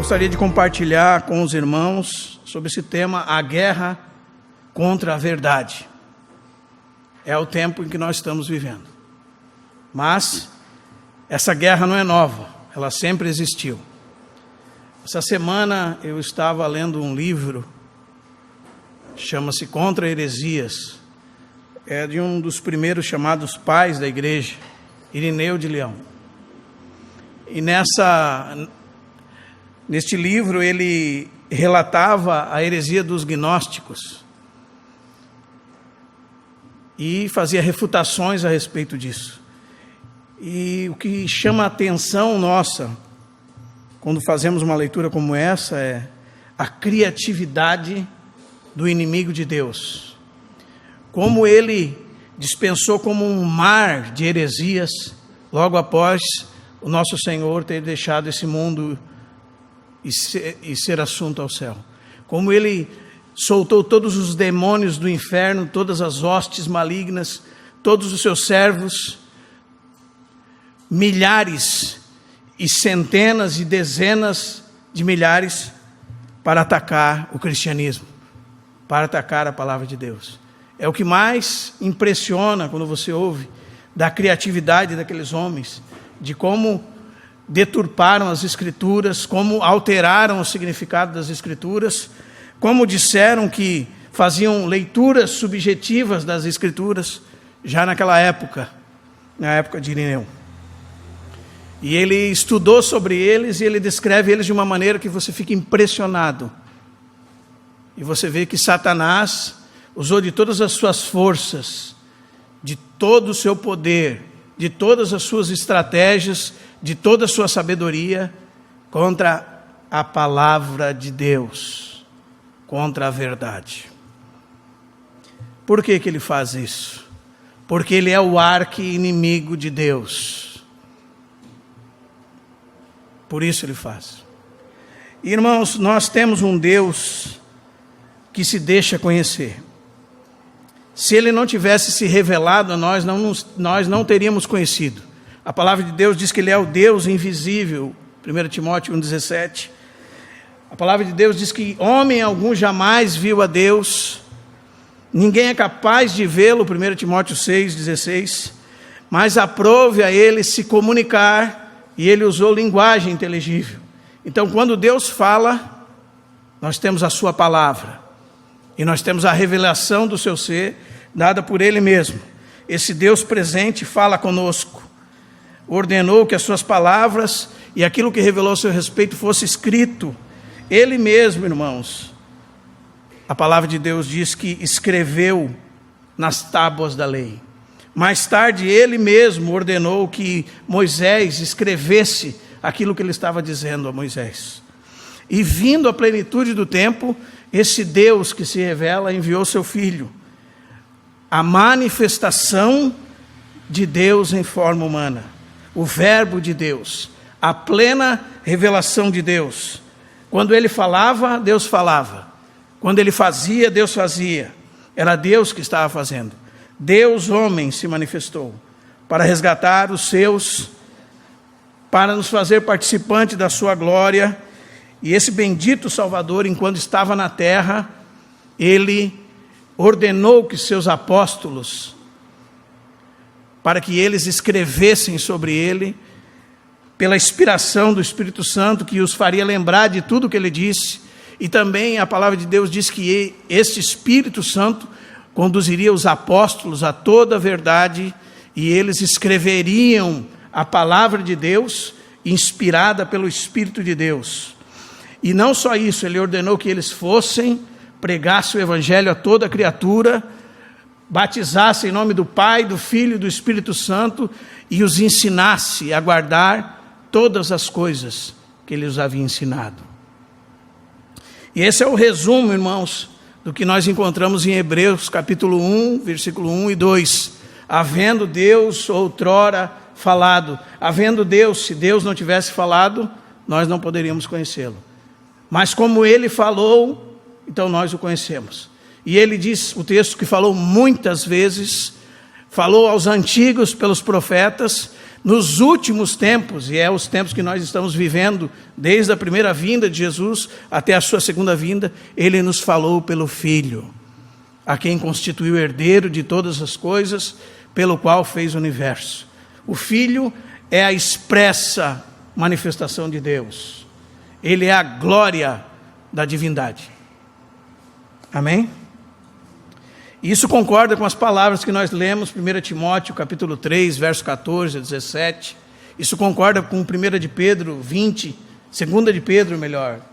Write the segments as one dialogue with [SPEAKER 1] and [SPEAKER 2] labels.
[SPEAKER 1] Gostaria de compartilhar com os irmãos sobre esse tema, a guerra contra a verdade. É o tempo em que nós estamos vivendo. Mas essa guerra não é nova, ela sempre existiu. Essa semana eu estava lendo um livro, chama-se Contra Heresias. É de um dos primeiros chamados pais da igreja, Irineu de Leão. E neste livro ele relatava a heresia dos gnósticos e fazia refutações a respeito disso. E o que chama a atenção nossa, quando fazemos uma leitura como essa, é a criatividade do inimigo de Deus. Como ele dispensou como um mar de heresias, logo após o nosso Senhor ter deixado esse mundo e ser assunto ao céu. Como ele soltou todos os demônios do inferno, todas as hostes malignas, todos os seus servos, milhares e centenas e dezenas de milhares, para atacar o cristianismo, para atacar a palavra de Deus. É o que mais impressiona quando você ouve da criatividade daqueles homens, de como deturparam as Escrituras, como alteraram o significado das Escrituras, como disseram que faziam leituras subjetivas das Escrituras, já naquela época, na época de Irineu. E ele estudou sobre eles e ele descreve eles de uma maneira que você fica impressionado. E você vê que Satanás usou de todas as suas forças, de todo o seu poder, de todas as suas estratégias, de toda a sua sabedoria, contra a palavra de Deus, contra a verdade. Por que ele faz isso? Porque ele é o arqui-inimigo de Deus. Por isso ele faz. Irmãos, nós temos um Deus que se deixa conhecer. Se ele não tivesse se revelado a nós, nós não teríamos conhecido. A palavra de Deus diz que ele é o Deus invisível, 1 Timóteo 1,17. A palavra de Deus diz que homem algum jamais viu a Deus, ninguém é capaz de vê-lo, 1 Timóteo 6,16. Mas aprove a ele se comunicar, e ele usou linguagem inteligível. Então, quando Deus fala, nós temos a sua palavra, e nós temos a revelação do seu ser, dada por ele mesmo. Esse Deus presente fala conosco, ordenou que as suas palavras e aquilo que revelou a seu respeito fosse escrito. Ele mesmo, irmãos, a palavra de Deus diz que escreveu nas tábuas da lei. Mais tarde, ele mesmo ordenou que Moisés escrevesse aquilo que ele estava dizendo a Moisés. E vindo à plenitude do tempo, esse Deus que se revela enviou seu Filho, a manifestação de Deus em forma humana, o verbo de Deus, a plena revelação de Deus. Quando ele falava, Deus falava. Quando ele fazia, Deus fazia. Era Deus que estava fazendo. Deus, homem, se manifestou para resgatar os seus, para nos fazer participante da sua glória. E esse bendito Salvador, enquanto estava na terra, ele ordenou que seus apóstolos, para que eles escrevessem sobre ele, pela inspiração do Espírito Santo, que os faria lembrar de tudo que ele disse. E também a palavra de Deus diz que este Espírito Santo conduziria os apóstolos a toda a verdade, e eles escreveriam a palavra de Deus, inspirada pelo Espírito de Deus. E não só isso, ele ordenou que eles fossem, pregassem o Evangelho a toda criatura, batizasse em nome do Pai, do Filho e do Espírito Santo, e os ensinasse a guardar todas as coisas que ele os havia ensinado. E esse é o resumo, irmãos, do que nós encontramos em Hebreus capítulo 1, versículo 1 e 2. Havendo Deus outrora falado, havendo Deus, se Deus não tivesse falado, nós não poderíamos conhecê-lo. Mas como ele falou, então nós o conhecemos. E ele diz, o texto que falou muitas vezes, falou aos antigos pelos profetas, nos últimos tempos, e é os tempos que nós estamos vivendo, desde a primeira vinda de Jesus até a sua segunda vinda, ele nos falou pelo Filho, a quem constituiu herdeiro de todas as coisas, pelo qual fez o universo. O Filho é a expressa manifestação de Deus. Ele é a glória da divindade. Amém? Isso concorda com as palavras que nós lemos, 1 Timóteo, capítulo 3, verso 14 a 17. Isso concorda com 1 de Pedro 20, 2 de Pedro,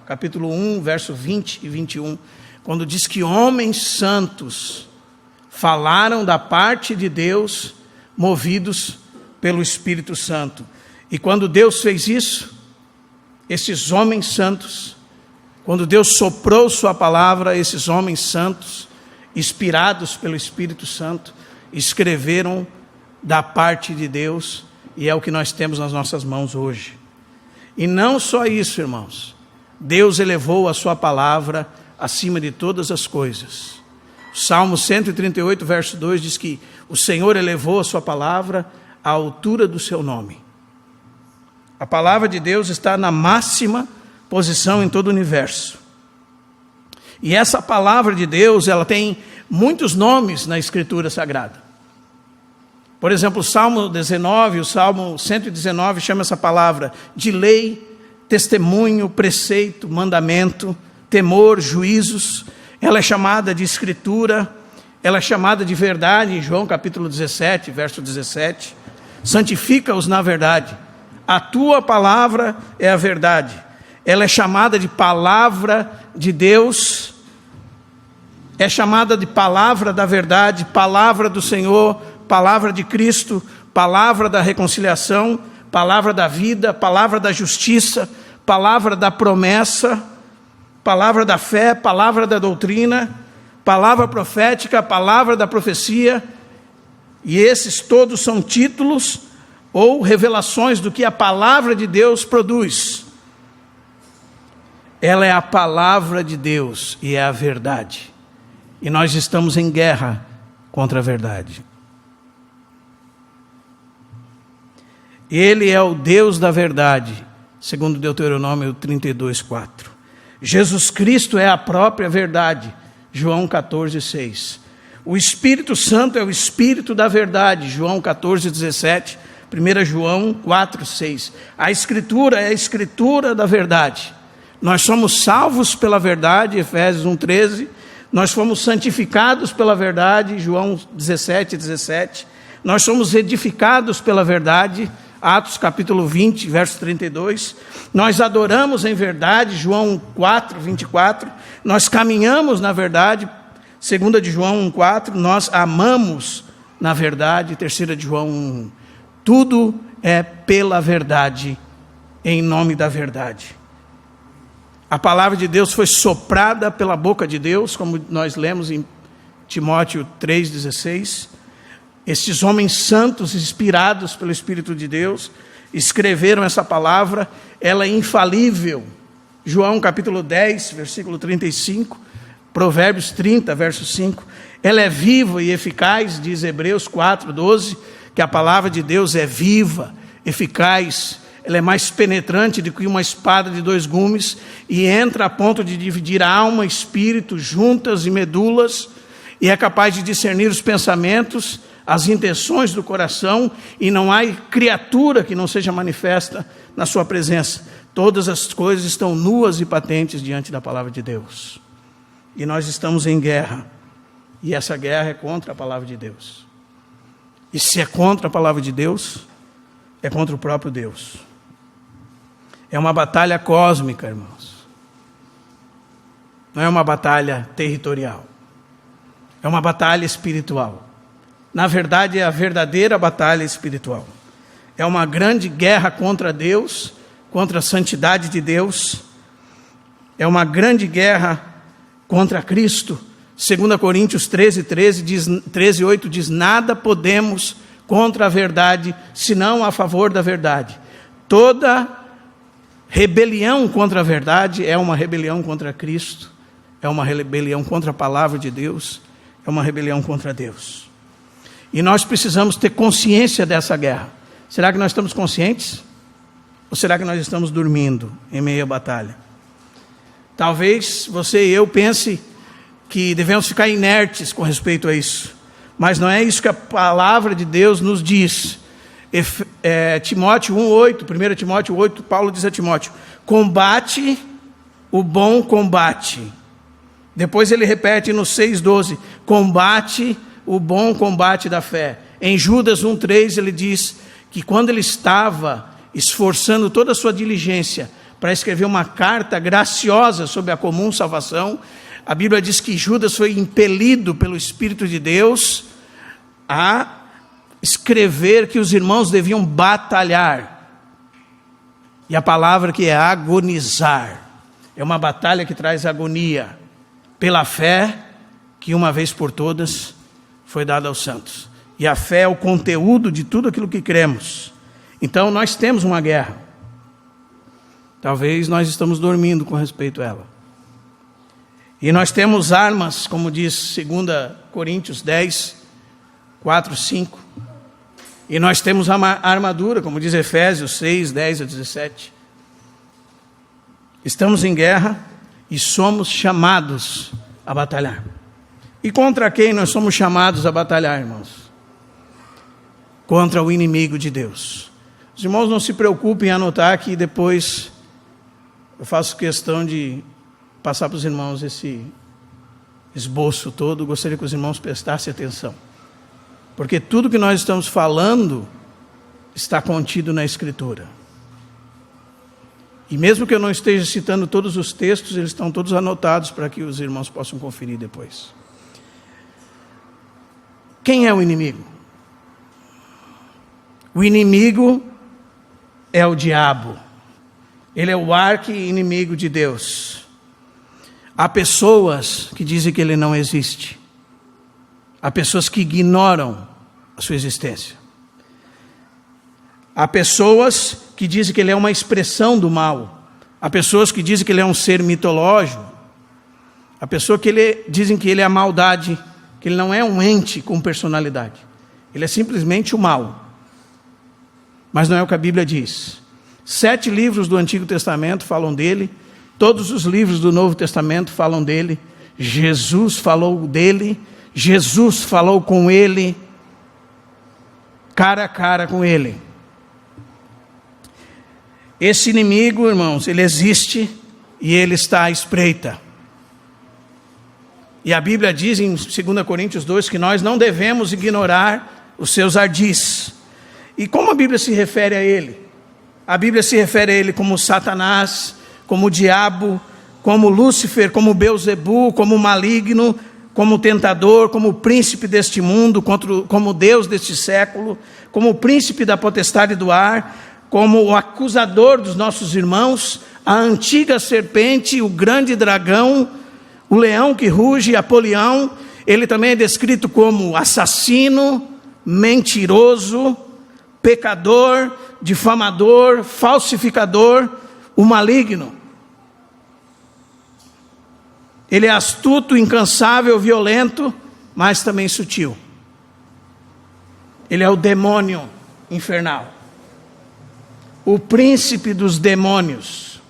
[SPEAKER 1] capítulo 1, verso 20 e 21, quando diz que homens santos falaram da parte de Deus, movidos pelo Espírito Santo. E quando Deus fez isso, esses homens santos, quando Deus soprou sua palavra, esses homens santos, inspirados pelo Espírito Santo, escreveram da parte de Deus, e é o que nós temos nas nossas mãos hoje. E não só isso, irmãos, Deus elevou a sua palavra acima de todas as coisas. O Salmo 138, verso 2 diz que o Senhor elevou a sua palavra à altura do seu nome. A palavra de Deus está na máxima posição em todo o universo. E essa palavra de Deus, ela tem muitos nomes na Escritura Sagrada. Por exemplo, o Salmo 19, o Salmo 119 chama essa palavra de lei, testemunho, preceito, mandamento, temor, juízos. Ela é chamada de Escritura, ela é chamada de verdade, em João capítulo 17, verso 17. Santifica-os na verdade. A tua palavra é a verdade. Ela é chamada de palavra de Deus, é chamada de palavra da verdade, palavra do Senhor, palavra de Cristo, palavra da reconciliação, palavra da vida, palavra da justiça, palavra da promessa, palavra da fé, palavra da doutrina, palavra profética, palavra da profecia. E esses todos são títulos ou revelações do que a palavra de Deus produz. Ela é a palavra de Deus e é a verdade. E nós estamos em guerra contra a verdade. Ele é o Deus da verdade, segundo Deuteronômio 32:4. Jesus Cristo é a própria verdade, João 14:6. O Espírito Santo é o Espírito da verdade, João 14:17, 1 João 4:6. A Escritura é a Escritura da verdade. Nós somos salvos pela verdade, Efésios 1:13. Nós fomos santificados pela verdade, João 17:17. Nós somos edificados pela verdade, Atos capítulo 20, verso 32. Nós adoramos em verdade, João 4:24. Nós caminhamos na verdade, 2 de João 1:4. Nós amamos na verdade, 3 de João 1:1. Tudo é pela verdade, em nome da verdade. A palavra de Deus foi soprada pela boca de Deus, como nós lemos em Timóteo 3:16. Estes homens santos, inspirados pelo Espírito de Deus, escreveram essa palavra. Ela é infalível. João capítulo 10, versículo 35, Provérbios 30, verso 5. Ela é viva e eficaz, diz Hebreus 4:12, que a palavra de Deus é viva, eficaz. Ela é mais penetrante do que uma espada de 2 gumes e entra a ponto de dividir a alma, espírito, juntas e medulas, e é capaz de discernir os pensamentos, as intenções do coração, e não há criatura que não seja manifesta na sua presença. Todas as coisas estão nuas e patentes diante da palavra de Deus. E nós estamos em guerra, e essa guerra é contra a palavra de Deus. E se é contra a palavra de Deus, é contra o próprio Deus. É uma batalha cósmica, irmãos. Não é uma batalha territorial. É uma batalha espiritual. Na verdade, é a verdadeira batalha espiritual. É uma grande guerra contra Deus, contra a santidade de Deus. É uma grande guerra contra Cristo. 2 Coríntios 13:8 diz: nada podemos contra a verdade, senão a favor da verdade. Toda rebelião contra a verdade é uma rebelião contra Cristo, é uma rebelião contra a palavra de Deus, é uma rebelião contra Deus. E nós precisamos ter consciência dessa guerra. Será que nós estamos conscientes? Ou será que nós estamos dormindo em meio à batalha? Talvez você e eu pense que devemos ficar inertes com respeito a isso. Mas não é isso que a palavra de Deus nos diz. Timóteo 1,8, 1 Timóteo 8, Paulo diz a Timóteo: combate o bom combate. Depois ele repete no 6,12: combate o bom combate da fé. Em Judas 1,3 ele diz que quando ele estava esforçando toda a sua diligência para escrever uma carta graciosa sobre a comum salvação, a Bíblia diz que Judas foi impelido pelo Espírito de Deus a escrever que os irmãos deviam batalhar. E a palavra que é agonizar, é uma batalha que traz agonia, pela fé que uma vez por todas foi dada aos santos. E a fé é o conteúdo de tudo aquilo que cremos. Então nós temos uma guerra. Talvez nós estamos dormindo com respeito a ela. E nós temos armas, como diz 2 Coríntios 10, 4, 5. E nós temos a armadura, como diz Efésios 6, 10 a 17. Estamos em guerra e somos chamados a batalhar. E contra quem nós somos chamados a batalhar, irmãos? Contra o inimigo de Deus. Os irmãos não se preocupem em anotar que depois eu faço questão de passar para os irmãos esse esboço todo. Gostaria que os irmãos prestassem atenção. Porque tudo que nós estamos falando está contido na Escritura. E mesmo que eu não esteja citando todos os textos, eles estão todos anotados para que os irmãos possam conferir depois. Quem é o inimigo? O inimigo é o diabo. Ele é o arqui-inimigo de Deus. Há pessoas que dizem que ele não existe. Há pessoas que ignoram a sua existência. Há pessoas que dizem que ele é uma expressão do mal. Há pessoas que dizem que ele é um ser mitológico. Há pessoas que dizem que ele é a maldade, que ele não é um ente com personalidade. Ele é simplesmente o mal. Mas não é o que a Bíblia diz. 7 livros do Antigo Testamento falam dele. Todos os livros do Novo Testamento falam dele. Jesus falou dele. Jesus falou com ele. Cara a cara com ele. Esse inimigo, irmãos, ele existe e ele está à espreita. E a Bíblia diz em 2 Coríntios 2 que nós não devemos ignorar os seus ardis. E como a Bíblia se refere a ele? A Bíblia se refere a ele como Satanás, como o diabo, como Lúcifer, como Belzebu, como maligno, como tentador, como príncipe deste mundo, como Deus deste século, como príncipe da potestade do ar, como o acusador dos nossos irmãos, a antiga serpente, o grande dragão, o leão que ruge, Apolião. Ele também é descrito como assassino, mentiroso, pecador, difamador, falsificador, o maligno. Ele é astuto, incansável, violento, mas também sutil. Ele é o demônio infernal. O príncipe dos demônios.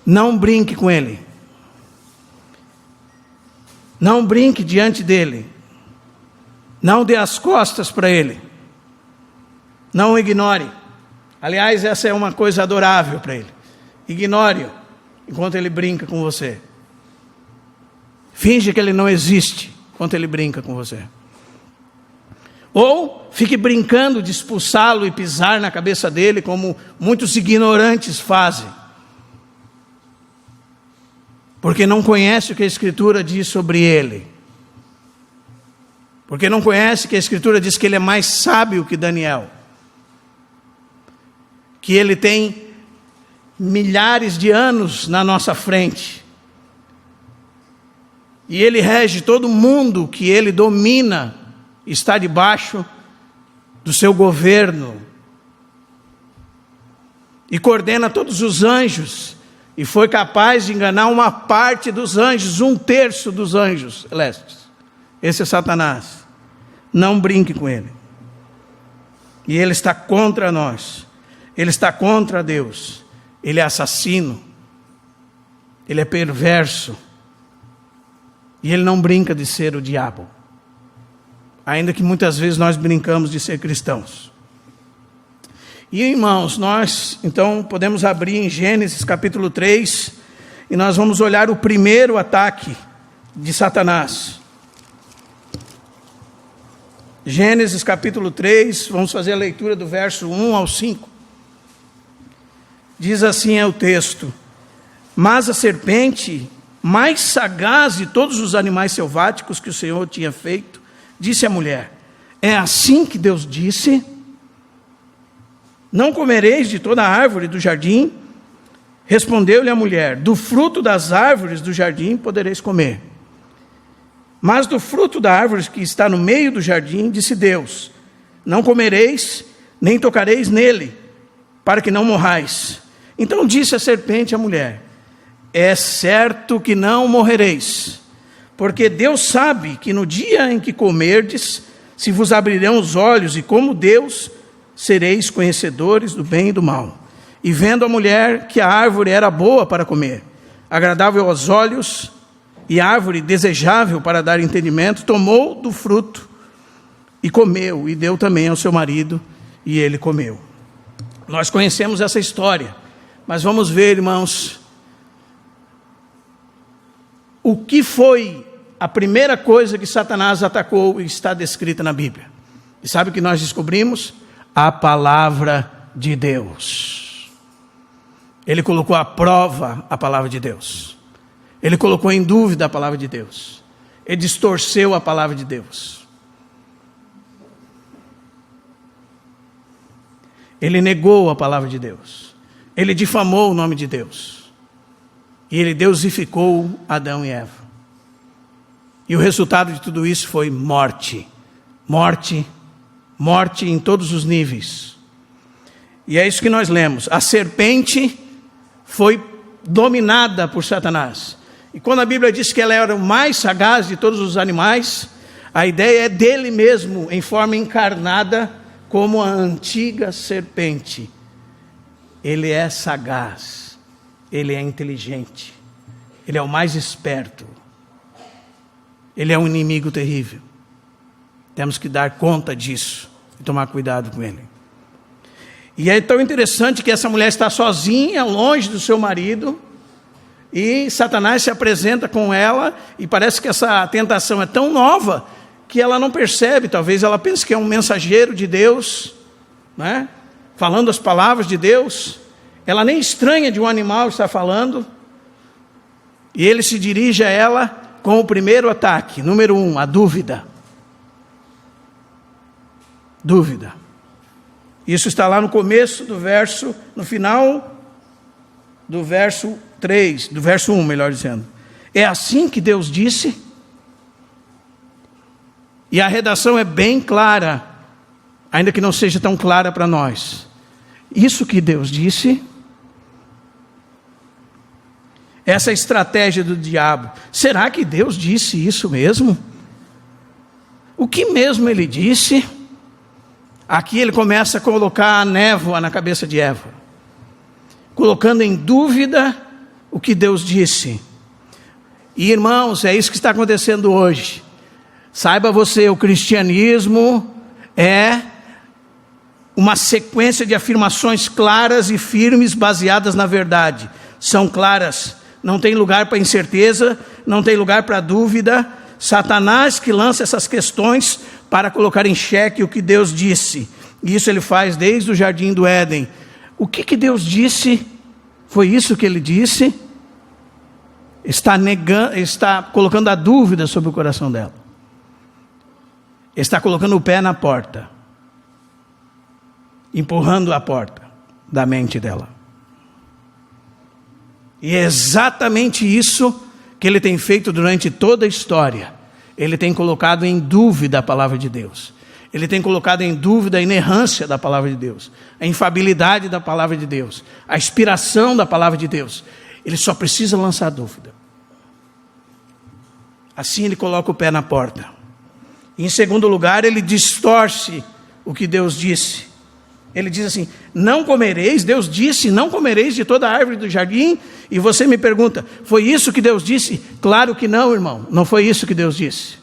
[SPEAKER 1] Não brinque com ele. Não brinque diante dele. Não dê as costas para ele. Não o ignore. Aliás, essa é uma coisa adorável para ele. Ignore-o enquanto ele brinca com você. Finge que ele não existe enquanto ele brinca com você. Ou fique brincando de expulsá-lo e pisar na cabeça dele, como muitos ignorantes fazem. Porque não conhece o que a Escritura diz sobre ele. Porque não conhece que a Escritura diz que ele é mais sábio que Daniel. Que ele tem milhares de anos na nossa frente. E ele rege todo mundo que ele domina, está debaixo do seu governo. E coordena todos os anjos. E foi capaz de enganar uma parte dos anjos, 1/3 dos anjos celestes. Esse é Satanás. Não brinque com ele. E ele está contra nós. Ele está contra Deus. Ele é assassino. Ele é perverso. E ele não brinca de ser o diabo. Ainda que muitas vezes nós brincamos de ser cristãos. E irmãos, nós então podemos abrir em Gênesis capítulo 3 e nós vamos olhar o primeiro ataque de Satanás. Gênesis capítulo 3, vamos fazer a leitura do verso 1 ao 5. Diz assim é o texto: mas a serpente, mais sagaz de todos os animais selváticos que o Senhor tinha feito, disse à mulher: é assim que Deus disse? Não comereis de toda a árvore do jardim? Respondeu-lhe a mulher: do fruto das árvores do jardim podereis comer. Mas do fruto da árvore que está no meio do jardim, disse Deus: não comereis, nem tocareis nele, para que não morrais. Então disse a serpente à mulher: é certo que não morrereis, porque Deus sabe que no dia em que comerdes, se vos abrirão os olhos, e como Deus, sereis conhecedores do bem e do mal. E vendo a mulher que a árvore era boa para comer, agradável aos olhos, e árvore desejável para dar entendimento, tomou do fruto e comeu, e deu também ao seu marido, e ele comeu. Nós conhecemos essa história, mas vamos ver, irmãos, o que foi a primeira coisa que Satanás atacou e está descrita na Bíblia. E sabe o que nós descobrimos? A palavra de Deus. Ele colocou à prova a palavra de Deus. Ele colocou em dúvida a palavra de Deus. Ele distorceu a palavra de Deus. Ele negou a palavra de Deus. Ele difamou o nome de Deus. E ele deusificou Adão e Eva. E o resultado de tudo isso foi morte. Morte. Morte em todos os níveis. E é isso que nós lemos. A serpente foi dominada por Satanás. E quando a Bíblia diz que ela era o mais sagaz de todos os animais, a ideia é dele mesmo, em forma encarnada, como a antiga serpente. Ele é sagaz. Ele é inteligente. Ele é o mais esperto. Ele é um inimigo terrível. Temos que dar conta disso e tomar cuidado com ele. E é tão interessante que essa mulher está sozinha, longe do seu marido, e Satanás se apresenta com ela, e parece que essa tentação é tão nova, que ela não percebe. Talvez ela pense que é um mensageiro de Deus, né? Falando as palavras de Deus. Ela nem estranha de um animal estar falando, e ele se dirige a ela com o primeiro ataque, número 1, a dúvida. Dúvida. Isso está lá no começo do verso, no final do verso 3, do verso 1, melhor dizendo. É assim que Deus disse? E a redação é bem clara, ainda que não seja tão clara para nós. Isso que Deus disse? Essa estratégia do diabo. Será que Deus disse isso mesmo? O que mesmo ele disse? Aqui ele começa a colocar a névoa na cabeça de Eva, colocando em dúvida o que Deus disse. E irmãos, é isso que está acontecendo hoje. Saiba você, o cristianismo é uma sequência de afirmações claras e firmes, baseadas na verdade. São claras, não tem lugar para incerteza, não tem lugar para dúvida. Satanás que lança essas questões para colocar em xeque o que Deus disse. E isso ele faz desde o jardim do Éden. O que Deus disse? Foi isso que ele disse? Está colocando a dúvida sobre o coração dela. Está colocando o pé na porta, empurrando a porta da mente dela. E é exatamente isso que ele tem feito durante toda a história. Ele tem colocado em dúvida a palavra de Deus. Ele tem colocado em dúvida a inerrância da palavra de Deus, a infabilidade da palavra de Deus, a inspiração da palavra de Deus. Ele só precisa lançar dúvida. Assim ele coloca o pé na porta. E em segundo lugar, ele distorce o que Deus disse. Ele diz assim: não comereis, Deus disse, não comereis de toda árvore do jardim. E você me pergunta, foi isso que Deus disse? Claro que não, irmão, não foi isso que Deus disse.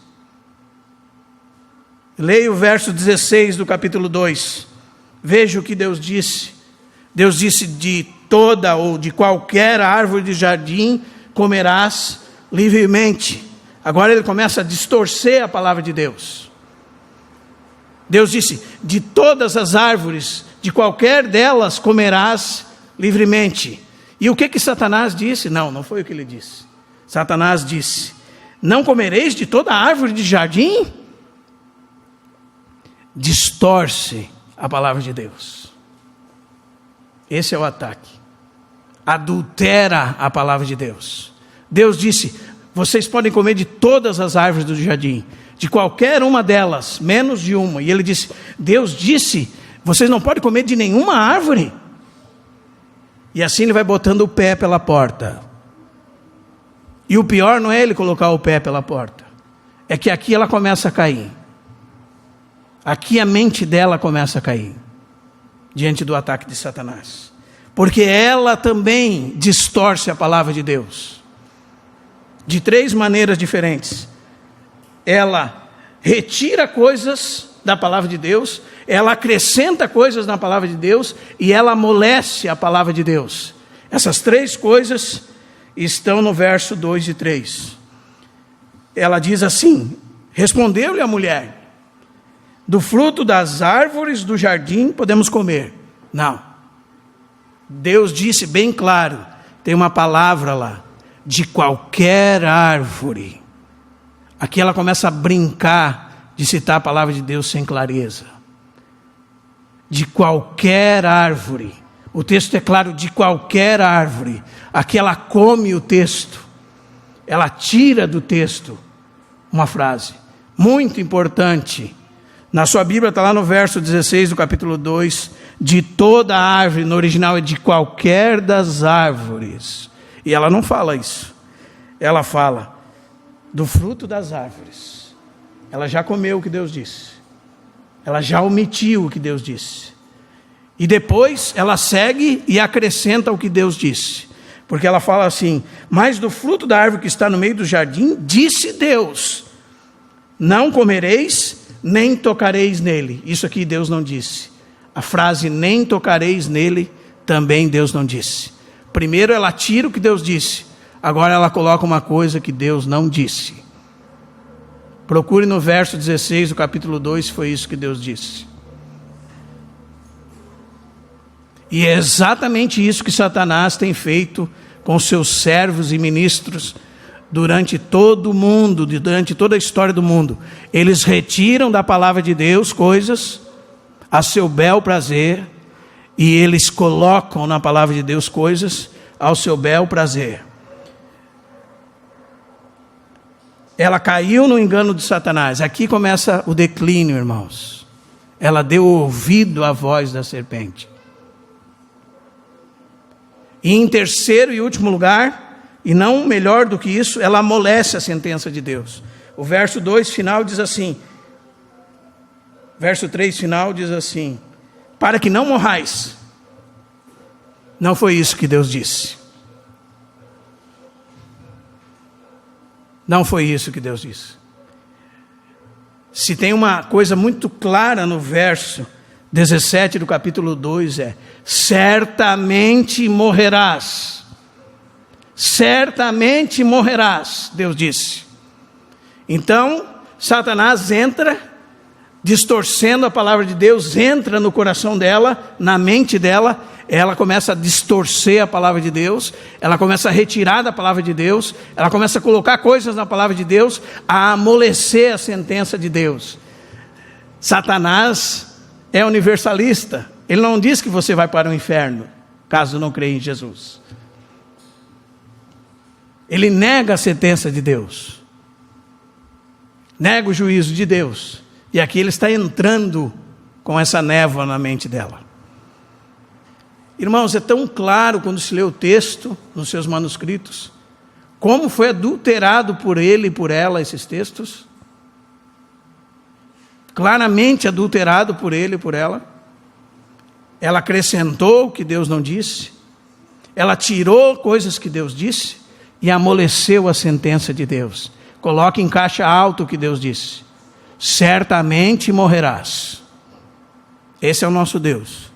[SPEAKER 1] Leia o verso 16 do capítulo 2. Veja o que Deus disse. Deus disse: de toda ou de qualquer árvore de jardim comerás livremente. Agora ele começa a distorcer a palavra de Deus. Deus disse: de todas as árvores, de qualquer delas comerás livremente. E o que Satanás disse? Não foi o que ele disse. Satanás disse: não comereis de toda árvore de jardim? Distorce a palavra de Deus. Esse é o ataque. Adultera a palavra de Deus. Deus disse: vocês podem comer de todas as árvores do jardim, de qualquer uma delas, menos de uma. E ele disse: Deus disse, vocês não podem comer de nenhuma árvore. E assim ele vai botando o pé pela porta. E o pior não é ele colocar o pé pela porta, é que aqui ela começa a cair. Aqui a mente dela começa a cair, diante do ataque de Satanás. Porque ela também distorce a palavra de Deus. De 3 maneiras diferentes. Ela retira coisas da palavra de Deus, ela acrescenta coisas na palavra de Deus e ela amolece a palavra de Deus. Essas 3 coisas estão no verso 2 e 3. Ela diz assim: respondeu-lhe a mulher: do fruto das árvores do jardim podemos comer. Não. Deus disse bem claro, tem uma palavra lá: de qualquer árvore. Aqui ela começa a brincar de citar a palavra de Deus sem clareza. De qualquer árvore. O texto é claro: de qualquer árvore. Aqui ela come o texto. Ela tira do texto uma frase muito importante. Na sua Bíblia está lá no verso 16 do capítulo 2. De toda árvore, no original é de qualquer das árvores. E ela não fala isso. Ela fala do fruto das árvores. Ela já comeu o que Deus disse. Ela já omitiu o que Deus disse. E depois ela segue e acrescenta o que Deus disse. Porque ela fala assim: mas do fruto da árvore que está no meio do jardim, disse Deus: não comereis, nem tocareis nele. Isso aqui Deus não disse. A frase nem tocareis nele, também Deus não disse. Primeiro ela tira o que Deus disse. Agora ela coloca uma coisa que Deus não disse. Procure no verso 16 do capítulo 2, foi isso que Deus disse. E é exatamente isso que Satanás tem feito com seus servos e ministros durante todo o mundo, durante toda a história do mundo. Eles retiram da palavra de Deus coisas a seu bel prazer, e eles colocam na palavra de Deus coisas ao seu bel prazer. Ela caiu no engano de Satanás. Aqui começa o declínio, irmãos. Ela deu ouvido à voz da serpente. E em terceiro e último lugar, e não melhor do que isso, ela amolece a sentença de Deus. O verso 2 final diz assim, verso 3 final diz assim: para que não morrais. Não foi isso que Deus disse. Não foi isso que Deus disse. Se tem uma coisa muito clara no verso 17 do capítulo 2, é: certamente morrerás. Certamente morrerás, Deus disse. Então, Satanás entra, distorcendo a palavra de Deus, entra no coração dela, na mente dela, ela começa a distorcer a palavra de Deus, ela começa a retirar da palavra de Deus, ela começa a colocar coisas na palavra de Deus, a amolecer a sentença de Deus. Satanás é universalista, ele não diz que você vai para o inferno, caso não creia em Jesus. Ele nega a sentença de Deus, nega o juízo de Deus, e aqui ele está entrando com essa névoa na mente dela. Irmãos, é tão claro quando se lê o texto nos seus manuscritos, como foi adulterado por ele e por ela esses textos. Claramente adulterado por ele e por ela. ela acrescentou o que Deus não disse, ela tirou coisas que Deus disse e amoleceu a sentença de Deus. Coloque em caixa alta o que Deus disse: certamente morrerás. Esse é o nosso Deus,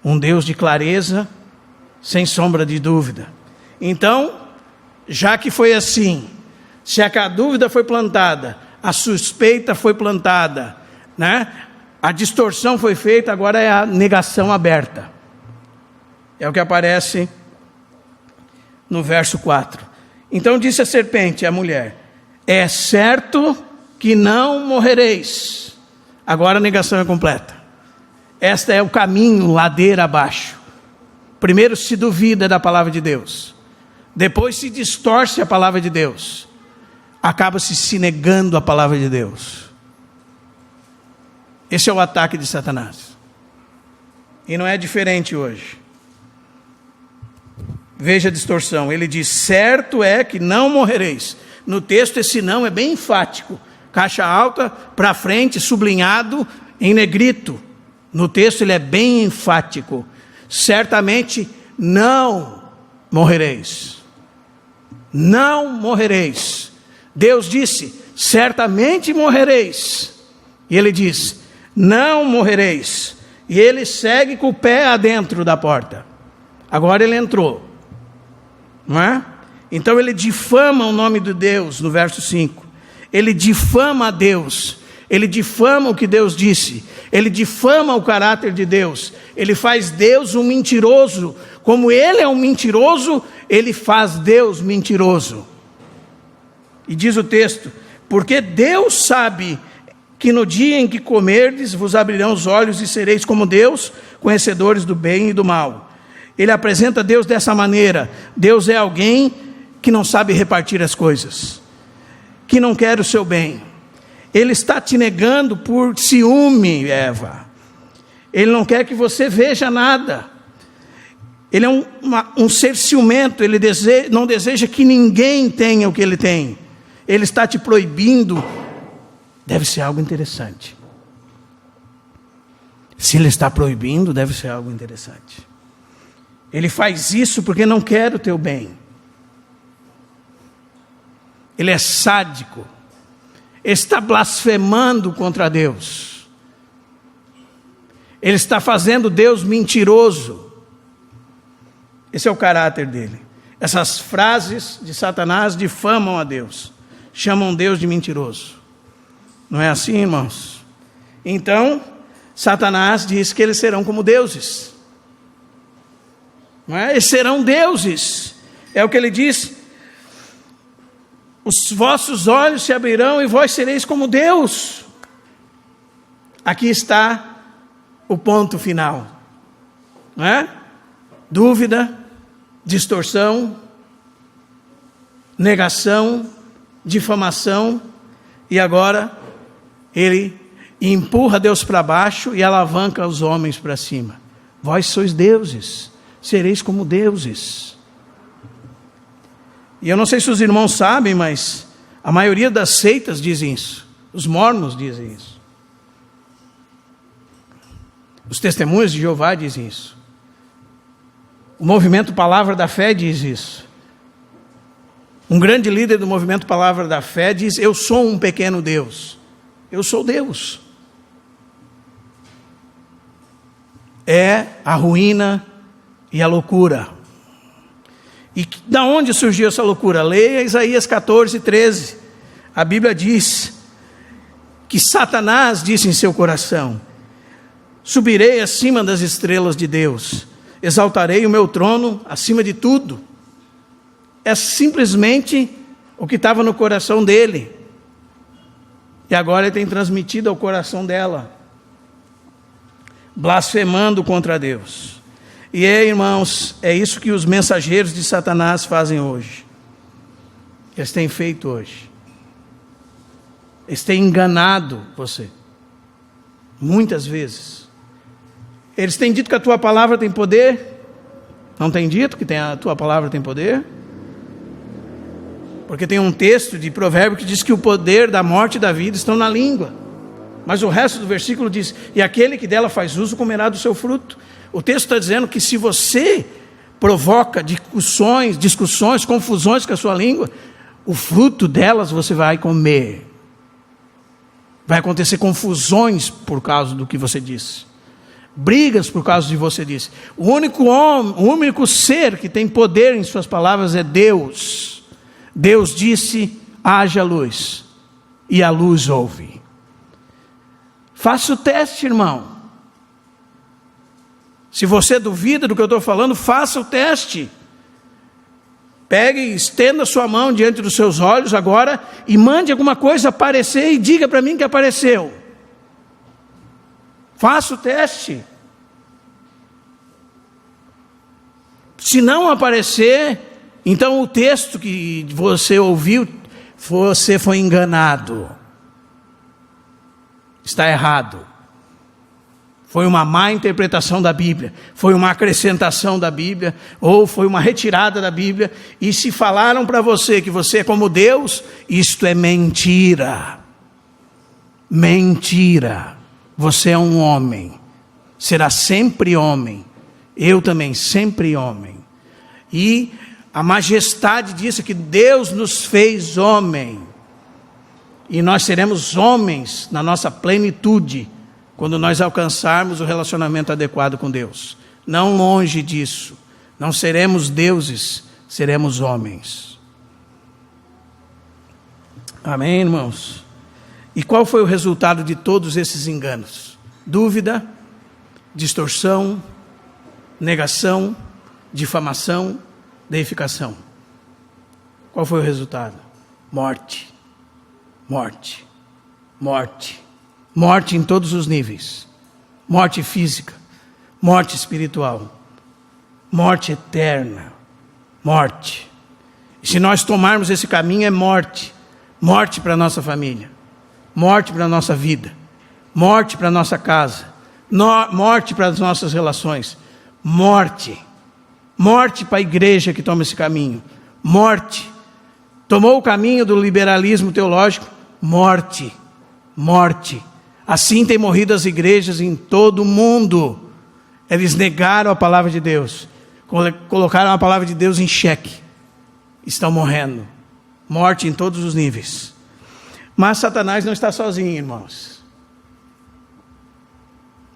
[SPEAKER 1] um Deus de clareza, sem sombra de dúvida. Então, já que foi assim, se a dúvida foi plantada, a suspeita foi plantada, né? A distorção foi feita, agora é a negação aberta. É o que aparece no verso 4. Então disse a serpente à mulher: é certo que não morrereis. Agora a negação é completa. Este é o caminho ladeira abaixo. Primeiro se duvida da palavra de Deus, depois se distorce a palavra de Deus, acaba-se se negando a palavra de Deus. Esse é o ataque de Satanás. E não é diferente hoje. Veja a distorção. Ele diz: certo é que não morrereis. No texto esse não é bem enfático. Caixa alta, para frente, sublinhado em negrito. No texto ele é bem enfático. Certamente não morrereis. Não morrereis. Deus disse: certamente morrereis. E ele diz: não morrereis. E ele segue com o pé adentro da porta. Agora ele entrou, não é? Então ele difama o nome de Deus, no verso 5. Ele difama a Deus. Ele difama o que Deus disse. Ele difama o caráter de Deus. Ele faz Deus um mentiroso. Como ele é um mentiroso, ele faz Deus mentiroso. E diz o texto: porque Deus sabe que no dia em que comerdes, vos abrirão os olhos e sereis como Deus, conhecedores do bem e do mal. Ele apresenta Deus dessa maneira: Deus é alguém que não sabe repartir as coisas, que não quer o seu bem. Ele está te negando por ciúme, Eva. Ele não quer que você veja nada. Ele é um ser ciumento. Ele não deseja que ninguém tenha o que ele tem. Ele está te proibindo. Deve ser algo interessante. Se ele está proibindo, deve ser algo interessante. Ele faz isso porque não quer o teu bem. Ele é sádico. Está blasfemando contra Deus. Ele está fazendo Deus mentiroso. Esse é o caráter dele. Essas frases de Satanás difamam a Deus, chamam Deus de mentiroso. Não é assim, irmãos? Então, Satanás diz que eles serão como deuses. Não é? Eles serão deuses. É o que ele diz: os vossos olhos se abrirão e vós sereis como Deus. Aqui está o ponto final. Não é? Dúvida, distorção, negação, difamação, e agora ele empurra Deus para baixo e alavanca os homens para cima. Vós sois deuses, sereis como deuses. E eu não sei se os irmãos sabem, mas a maioria das seitas dizem isso. Os mormons dizem isso. Os testemunhos de Jeová dizem isso. O movimento Palavra da Fé diz isso. Um grande líder do movimento Palavra da Fé diz: eu sou um pequeno Deus. Eu sou Deus. É a ruína e a loucura. E da onde surgiu essa loucura? Leia Isaías 14:13. A Bíblia diz que Satanás disse em seu coração: subirei acima das estrelas de Deus, exaltarei o meu trono acima de tudo. É simplesmente o que estava no coração dele. E agora ele tem transmitido ao coração dela, blasfemando contra Deus. E irmãos, é isso que os mensageiros de Satanás fazem hoje. Eles têm feito hoje. Eles têm enganado você. Muitas vezes. Eles têm dito que a tua palavra tem poder. Não tem dito que a tua palavra tem poder? Porque tem um texto de Provérbio que diz que o poder da morte e da vida estão na língua. Mas o resto do versículo diz: e aquele que dela faz uso comerá do seu fruto. O texto está dizendo que se você provoca discussões, confusões com a sua língua, o fruto delas você vai comer. Vai acontecer confusões por causa do que você disse. Brigas por causa do que você disse. O único ser que tem poder em suas palavras é Deus. Deus disse, haja luz. E a luz houve. Faça o teste, irmão. Se você duvida do que eu estou falando, faça o teste. Pegue e estenda sua mão diante dos seus olhos agora e mande alguma coisa aparecer e diga para mim que apareceu. Faça o teste. Se não aparecer, então o texto que você ouviu, você foi enganado. Está errado. Foi uma má interpretação da Bíblia, foi uma acrescentação da Bíblia, ou foi uma retirada da Bíblia, e se falaram para você que você é como Deus, isto é mentira. Mentira. Você é um homem, será sempre homem, eu também, sempre homem. E a majestade disso é que Deus nos fez homem, e nós seremos homens na nossa plenitude, quando nós alcançarmos o relacionamento adequado com Deus. Não longe disso. Não seremos deuses, seremos homens. Amém, irmãos? E qual foi o resultado de todos esses enganos? Dúvida, distorção, negação, difamação, deificação. Qual foi o resultado? Morte. Morte. Morte. Morte em todos os níveis. Morte física, morte espiritual, morte eterna, morte. E se nós tomarmos esse caminho, é morte. Morte para a nossa família, morte para a nossa vida, morte para a nossa casa, morte para as nossas relações, morte. Morte para a igreja que toma esse caminho, morte. Tomou o caminho do liberalismo teológico, morte, morte. Assim tem morrido as igrejas em todo o mundo. Eles negaram a palavra de Deus, colocaram a palavra de Deus em xeque, estão morrendo. Morte em todos os níveis. Mas Satanás não está sozinho, irmãos.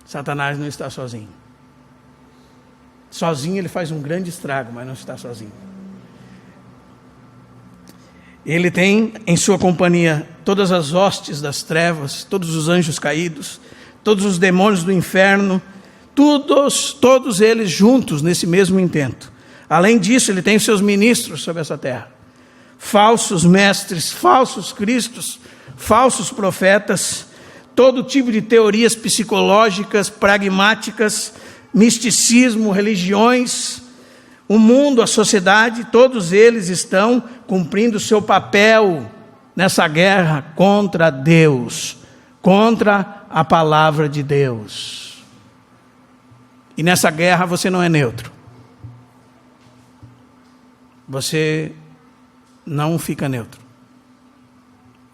[SPEAKER 1] Satanás não está sozinho. Sozinho ele faz um grande estrago, mas não está sozinho. Ele tem em sua companhia todas as hostes das trevas, todos os anjos caídos, todos os demônios do inferno, todos eles juntos nesse mesmo intento. Além disso, ele tem seus ministros sobre essa terra. Falsos mestres, falsos cristos, falsos profetas, todo tipo de teorias psicológicas, pragmáticas, misticismo, religiões. O mundo, a sociedade, todos eles estão cumprindo o seu papel nessa guerra contra Deus, contra a palavra de Deus. E nessa guerra você não é neutro. Você não fica neutro.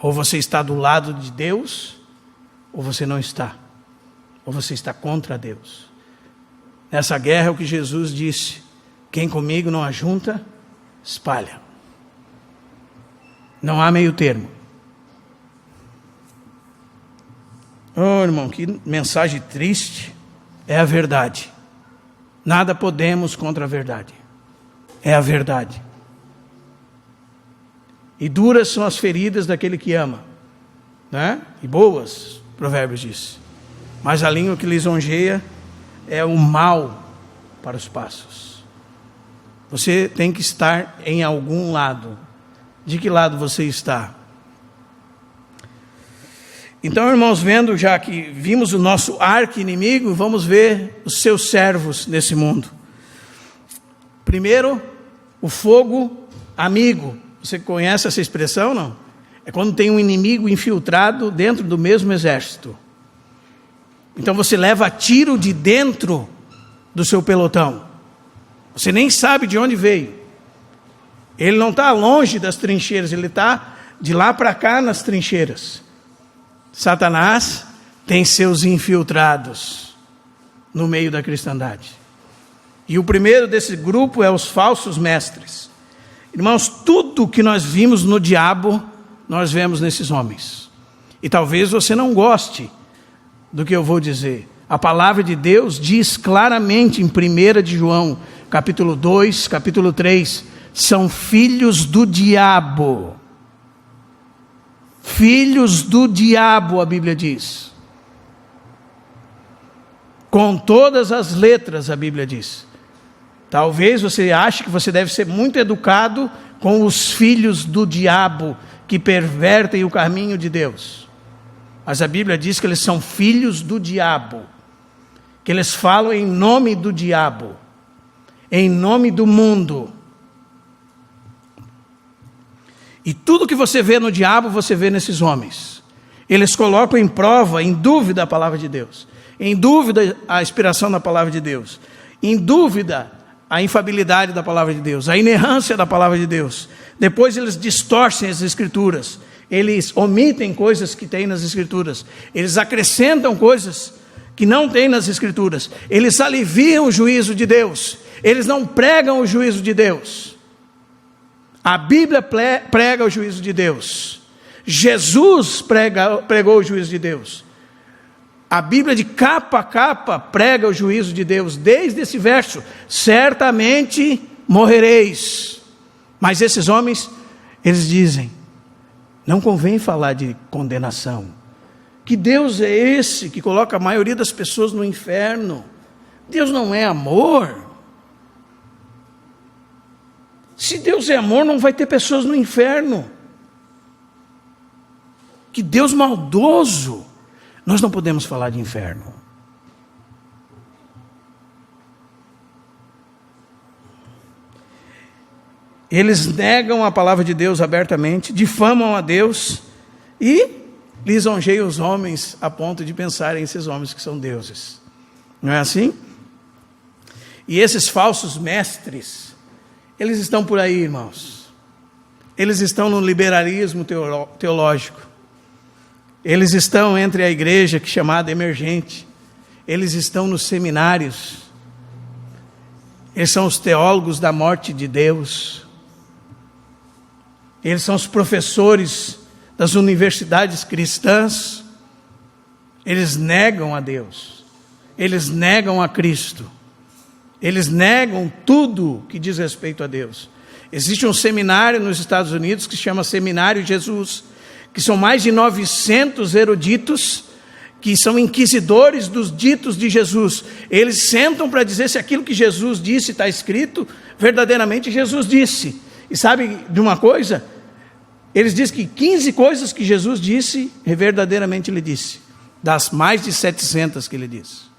[SPEAKER 1] Ou você está do lado de Deus, ou você não está. Ou você está contra Deus. Nessa guerra é o que Jesus disse: quem comigo não ajunta, espalha. Não há meio termo. Oh, irmão, que mensagem triste. É a verdade. Nada podemos contra a verdade. É a verdade. E duras são as feridas daquele que ama, né? E boas, Provérbios diz. Mas a língua que lisonjeia é o mal para os passos. Você tem que estar em algum lado. De que lado você está? Então, irmãos, vendo já que vimos o nosso arqui-inimigo, vamos ver os seus servos nesse mundo. Primeiro, o fogo amigo. Você conhece essa expressão, não? É quando tem um inimigo infiltrado dentro do mesmo exército. Então você leva tiro de dentro do seu pelotão. Você nem sabe de onde veio. Ele não está longe das trincheiras, ele está de lá para cá nas trincheiras. Satanás tem seus infiltrados. no meio da cristandade. E o primeiro desse grupo é os falsos mestres. Irmãos, tudo que nós vimos no diabo, nós vemos nesses homens. E talvez você não goste do que eu vou dizer. A palavra de Deus diz claramente em 1 de João, capítulo 2, capítulo 3, são filhos do diabo. Filhos do diabo, a Bíblia diz. Com todas as letras, a Bíblia diz. Talvez você ache que você deve ser muito educado com os filhos do diabo que pervertem o caminho de Deus. Mas a Bíblia diz que eles são filhos do diabo, que eles falam em nome do diabo, em nome do mundo. E tudo que você vê no diabo, você vê nesses homens. Eles colocam em prova, em dúvida a palavra de Deus, em dúvida a inspiração da palavra de Deus, em dúvida a infabilidade da palavra de Deus, a inerrância da palavra de Deus. Depois eles distorcem as escrituras, eles omitem coisas que tem nas escrituras, eles acrescentam coisas que não tem nas escrituras, eles aliviam o juízo de Deus, eles não pregam o juízo de Deus. A Bíblia prega o juízo de Deus, Jesus pregou o juízo de Deus. A Bíblia de capa a capa prega o juízo de Deus, desde esse verso, certamente morrereis. Mas esses homens, eles dizem, não convém falar de condenação. Que Deus é esse que coloca a maioria das pessoas no inferno? Deus não é amor. Se Deus é amor, não vai ter pessoas no inferno. Que Deus maldoso. Nós não podemos falar de inferno. Eles negam a palavra de Deus abertamente, difamam a Deus e lisonjeiam os homens a ponto de pensarem esses homens que são deuses. Não é assim? E esses falsos mestres, eles estão por aí, irmãos. Eles estão no liberalismo teológico. Eles estão entre a igreja, que é chamada emergente. Eles estão nos seminários. Eles são os teólogos da morte de Deus. Eles são os professores das universidades cristãs. Eles negam a Deus. Eles negam a Cristo. Eles negam tudo que diz respeito a Deus. Existe um seminário nos Estados Unidos que se chama Seminário Jesus, que são mais de 900 eruditos, que são inquisidores dos ditos de Jesus. Eles sentam para dizer se aquilo que Jesus disse está escrito, verdadeiramente Jesus disse. E sabe de uma coisa? Eles dizem que 15 coisas que Jesus disse, verdadeiramente ele disse, das mais de 700 que ele disse.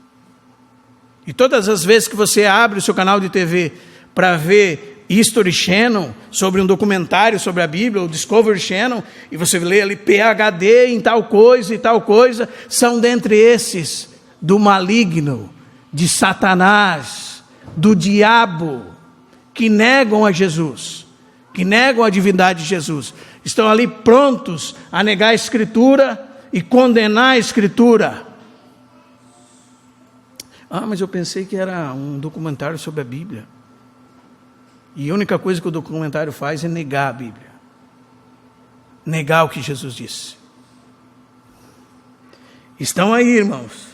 [SPEAKER 1] E todas as vezes que você abre o seu canal de TV para ver History Channel, sobre um documentário sobre a Bíblia, ou Discovery Channel, e você lê ali PhD em tal coisa e tal coisa, são dentre esses do maligno, de Satanás, do diabo, que negam a Jesus, que negam a divindade de Jesus, estão ali prontos a negar a Escritura e condenar a Escritura. Mas eu pensei que era um documentário sobre a Bíblia. E a única coisa que o documentário faz é negar a Bíblia. Negar o que Jesus disse. Estão aí, irmãos.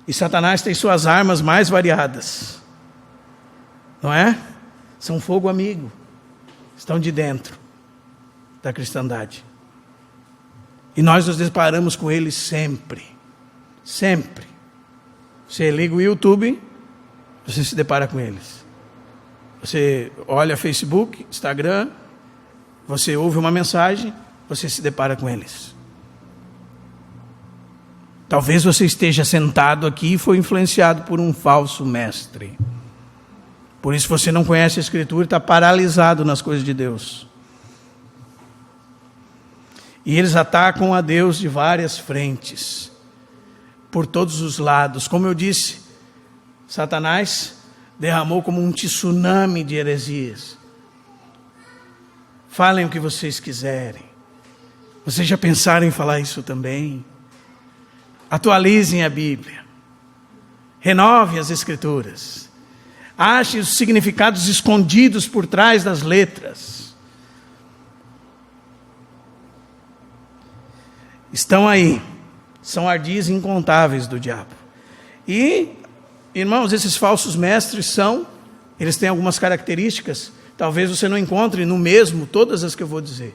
[SPEAKER 1] E Satanás tem suas armas mais variadas. Não é? São fogo amigo. Estão de dentro da cristandade. E nós nos deparamos com eles sempre. Sempre. Você liga o YouTube, você se depara com eles. Você olha Facebook, Instagram, você ouve uma mensagem, você se depara com eles. Talvez você esteja sentado aqui e foi influenciado por um falso mestre. Por isso você não conhece a Escritura e está paralisado nas coisas de Deus. E eles atacam a Deus de várias frentes, por todos os lados. Como eu disse, Satanás derramou como um tsunami de heresias. Falem o que vocês quiserem. Vocês já pensaram em falar isso também? Atualizem a Bíblia. Renove as Escrituras. Ache os significados escondidos por trás das letras. Estão aí. São ardis incontáveis do diabo. E, irmãos, esses falsos mestres eles têm algumas características. Talvez você não encontre no mesmo todas as que eu vou dizer.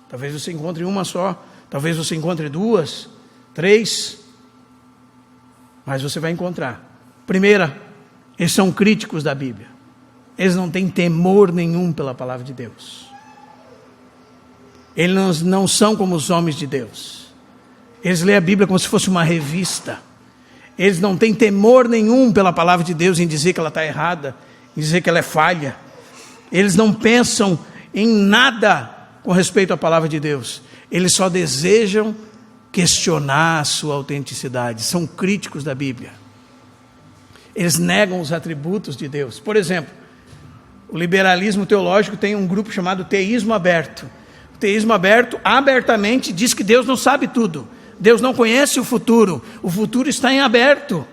[SPEAKER 1] Talvez você encontre uma só. Talvez você encontre 2, 3. Mas você vai encontrar. Primeira, eles são críticos da Bíblia. Eles não têm temor nenhum pela palavra de Deus. Eles não são como os homens de Deus. Eles lêem a Bíblia como se fosse uma revista. Eles não têm temor nenhum pela palavra de Deus em dizer que ela está errada, em dizer que ela é falha. Eles não pensam em nada com respeito à palavra de Deus. Eles só desejam questionar a sua autenticidade. São críticos da Bíblia. Eles negam os atributos de Deus. Por exemplo, o liberalismo teológico tem um grupo chamado teísmo aberto. O teísmo aberto abertamente diz que Deus não sabe tudo. Deus não conhece o futuro está em aberto.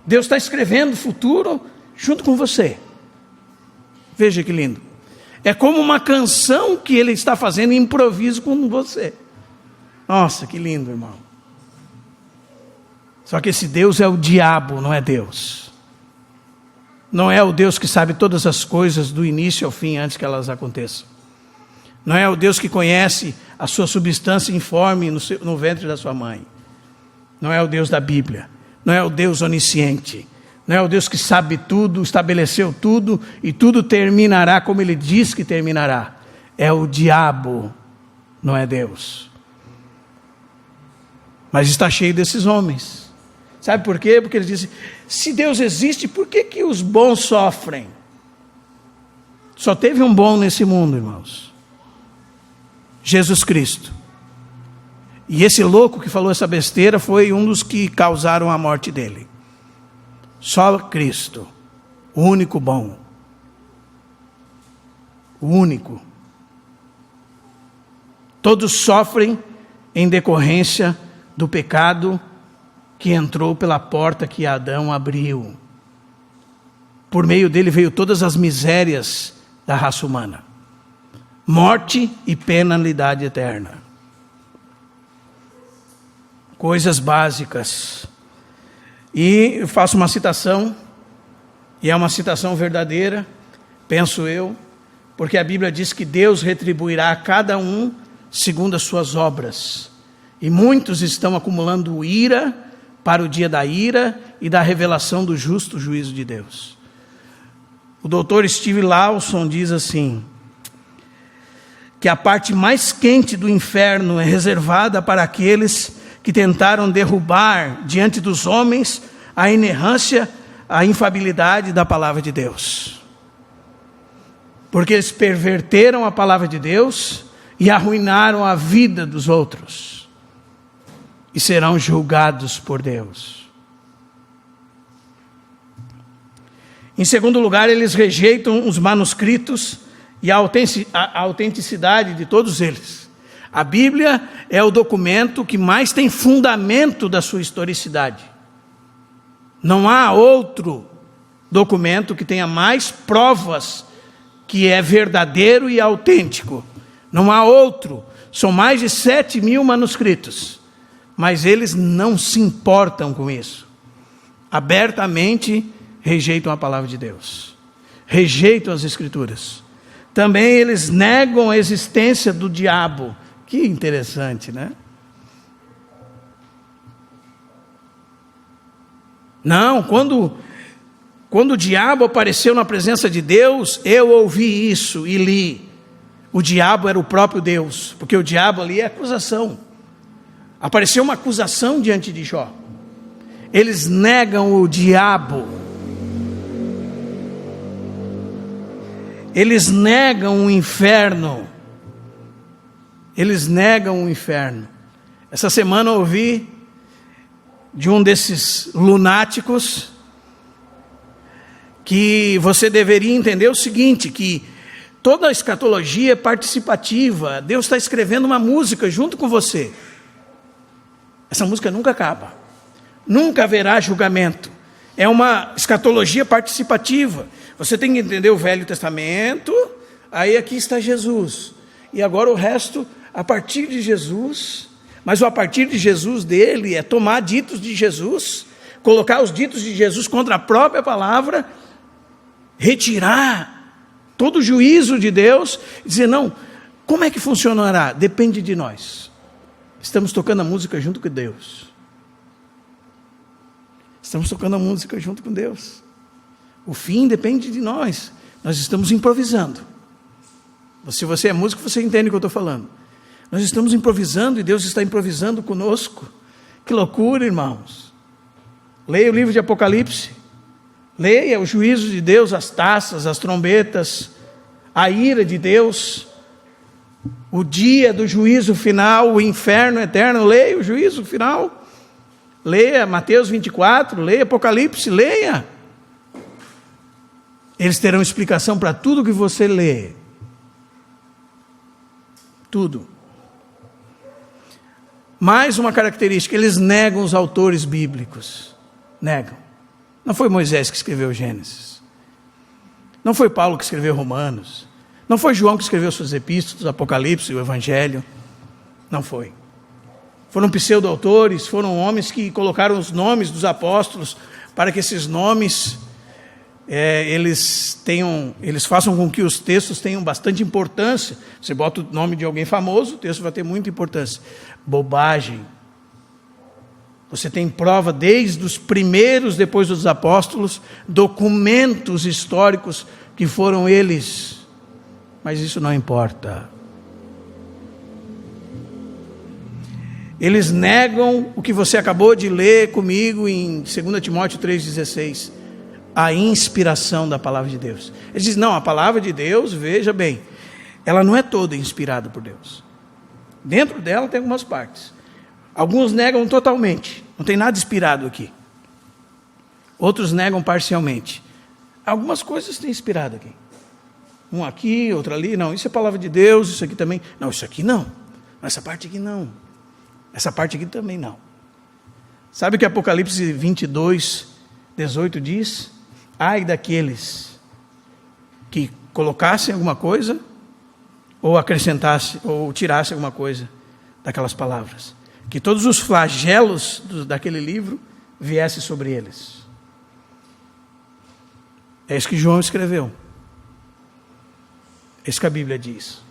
[SPEAKER 1] Deus está escrevendo o futuro junto com você. Veja que lindo. É como uma canção que Ele está fazendo em improviso com você. Nossa, que lindo, irmão. Só que esse Deus é o diabo, não é Deus. Não é o Deus que sabe todas as coisas do início ao fim, antes que elas aconteçam. Não é o Deus que conhece a sua substância informe no ventre da sua mãe. Não é o Deus da Bíblia. Não é o Deus onisciente. Não é o Deus que sabe tudo, estabeleceu tudo e tudo terminará como Ele diz que terminará. É o diabo, não é Deus. Mas está cheio desses homens. Sabe por quê? Porque eles dizem, se Deus existe, por que os bons sofrem? Só teve um bom nesse mundo, irmãos. Jesus Cristo. E esse louco que falou essa besteira foi um dos que causaram a morte dele. Só Cristo, o único bom. O único. Todos sofrem em decorrência do pecado que entrou pela porta que Adão abriu. Por meio dele veio todas as misérias da raça humana. Morte e penalidade eterna. Coisas básicas. E eu faço uma citação, e é uma citação verdadeira, penso eu, porque a Bíblia diz que Deus retribuirá a cada um segundo as suas obras. E muitos estão acumulando ira para o dia da ira e da revelação do justo juízo de Deus. O doutor Steve Lawson diz assim, que a parte mais quente do inferno é reservada para aqueles que tentaram derrubar diante dos homens a inerrância, a infabilidade da palavra de Deus. Porque eles perverteram a palavra de Deus e arruinaram a vida dos outros. E serão julgados por Deus. Em segundo lugar, eles rejeitam os manuscritos e a autenticidade de todos eles. A Bíblia é o documento que mais tem fundamento da sua historicidade. Não há outro documento que tenha mais provas que é verdadeiro e autêntico. Não há outro. São mais de 7.000 manuscritos. Mas eles não se importam com isso. Abertamente rejeitam a palavra de Deus. Rejeitam as Escrituras. Também eles negam a existência do diabo. Que interessante, né? Não, quando o diabo apareceu na presença de Deus, eu ouvi isso e li. O diabo era o próprio Deus, porque o diabo ali é acusação. Apareceu uma acusação diante de Jó. Eles negam o diabo. Eles negam o inferno. Eles negam o inferno. Essa semana eu ouvi de um desses lunáticos que você deveria entender o seguinte, que toda a escatologia é participativa. Deus está escrevendo uma música junto com você. Essa música nunca acaba. Nunca haverá julgamento. É uma escatologia participativa. Você tem que entender o Velho Testamento, aí aqui está Jesus. E agora o resto, a partir de Jesus. Mas o a partir de Jesus dele é tomar ditos de Jesus, colocar os ditos de Jesus contra a própria palavra, retirar todo o juízo de Deus, e dizer, não, como é que funcionará? Depende de nós. Estamos tocando a música junto com Deus. Estamos tocando a música junto com Deus. O fim depende de nós. Nós estamos improvisando. Se você é músico, você entende o que eu estou falando. Nós estamos improvisando e Deus está improvisando conosco. Que loucura, irmãos. Leia o livro de Apocalipse. Leia o juízo de Deus, as taças, as trombetas, a ira de Deus, o dia do juízo final, o inferno eterno. Leia o juízo final. Leia Mateus 24, leia Apocalipse, leia. Eles terão explicação para tudo que você lê. Tudo. Mais uma característica, eles negam os autores bíblicos. Negam. Não foi Moisés que escreveu Gênesis. Não foi Paulo que escreveu Romanos. Não foi João que escreveu suas epístolas, Apocalipse, o Evangelho. Não foi. Foram pseudo-autores, foram homens que colocaram os nomes dos apóstolos para que esses nomes eles façam com que os textos tenham bastante importância. Você bota o nome de alguém famoso, o texto vai ter muita importância. Bobagem. Você tem prova desde os primeiros, depois dos apóstolos, documentos históricos que foram eles. Mas isso não importa. Eles negam o que você acabou de ler comigo em 2 Timóteo 3,16. A inspiração da palavra de Deus. Eles dizem, não, a palavra de Deus, veja bem, ela não é toda inspirada por Deus. Dentro dela tem algumas partes. Alguns negam totalmente, não tem nada inspirado aqui. Outros negam parcialmente. Algumas coisas têm inspirado aqui. Um aqui, outro ali, não, isso é palavra de Deus, isso aqui também. Não, isso aqui não. Essa parte aqui não. Essa parte aqui também não. Sabe o que Apocalipse 22, 18 diz? Ai daqueles que colocassem alguma coisa, ou acrescentassem, ou tirassem alguma coisa daquelas palavras. Que todos os flagelos daquele livro viessem sobre eles. É isso que João escreveu. É isso que a Bíblia diz.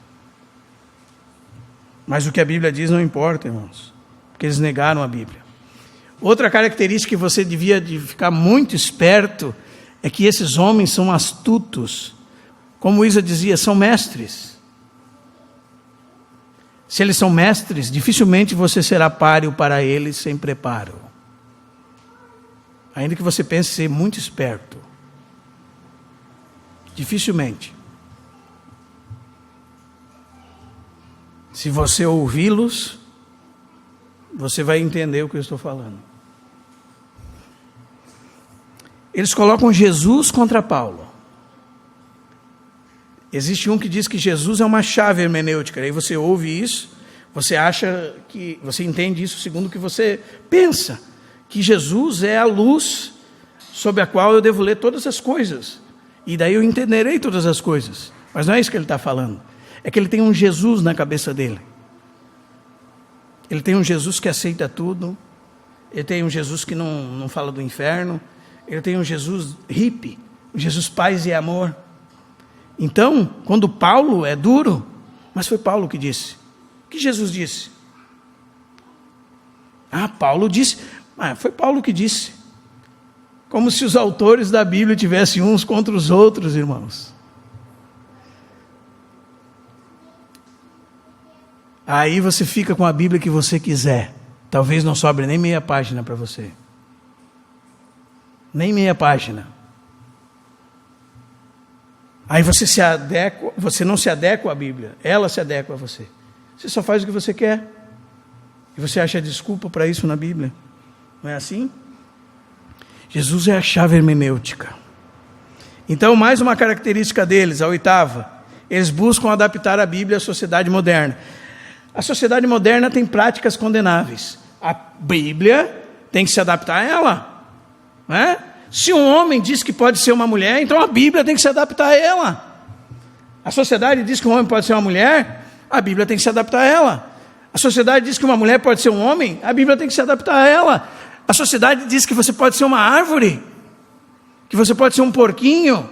[SPEAKER 1] Mas o que a Bíblia diz não importa, irmãos, porque eles negaram a Bíblia. Outra característica que você devia de ficar muito esperto é que esses homens são astutos. Como Isa dizia, são mestres. Se eles são mestres, dificilmente você será páreo para eles sem preparo. Ainda que você pense ser muito esperto. Dificilmente. Se você ouvi-los, você vai entender o que eu estou falando. Eles colocam Jesus contra Paulo. Existe um que diz que Jesus é uma chave hermenêutica. Aí você ouve isso, você acha que, você entende isso segundo o que você pensa, que Jesus é a luz sob a qual eu devo ler todas as coisas. E daí eu entenderei todas as coisas. Mas não é isso que ele está falando. É que ele tem um Jesus na cabeça dele. Ele tem um Jesus que aceita tudo. Ele tem um Jesus que não fala do inferno. Ele tem um Jesus hippie, um Jesus paz e amor. Então, quando Paulo é duro, mas foi Paulo que disse. O que Jesus disse? Paulo disse. Foi Paulo que disse. Como se os autores da Bíblia tivessem uns contra os outros, irmãos. Aí você fica com a Bíblia que você quiser. Talvez não sobre nem meia página para você. Nem meia página. Aí você não se adequa à Bíblia. Ela se adequa a você. Você só faz o que você quer. E você acha desculpa para isso na Bíblia. Não é assim? Jesus é a chave hermenêutica. Então, mais uma característica deles, a oitava. Eles buscam adaptar a Bíblia à sociedade moderna. A sociedade moderna tem práticas condenáveis. A Bíblia tem que se adaptar a ela, né? Se um homem diz que pode ser uma mulher, então a Bíblia tem que se adaptar a ela. A sociedade diz que um homem pode ser uma mulher, a Bíblia tem que se adaptar a ela. A sociedade diz que uma mulher pode ser um homem, a Bíblia tem que se adaptar a ela. A sociedade diz que você pode ser uma árvore, que você pode ser um porquinho,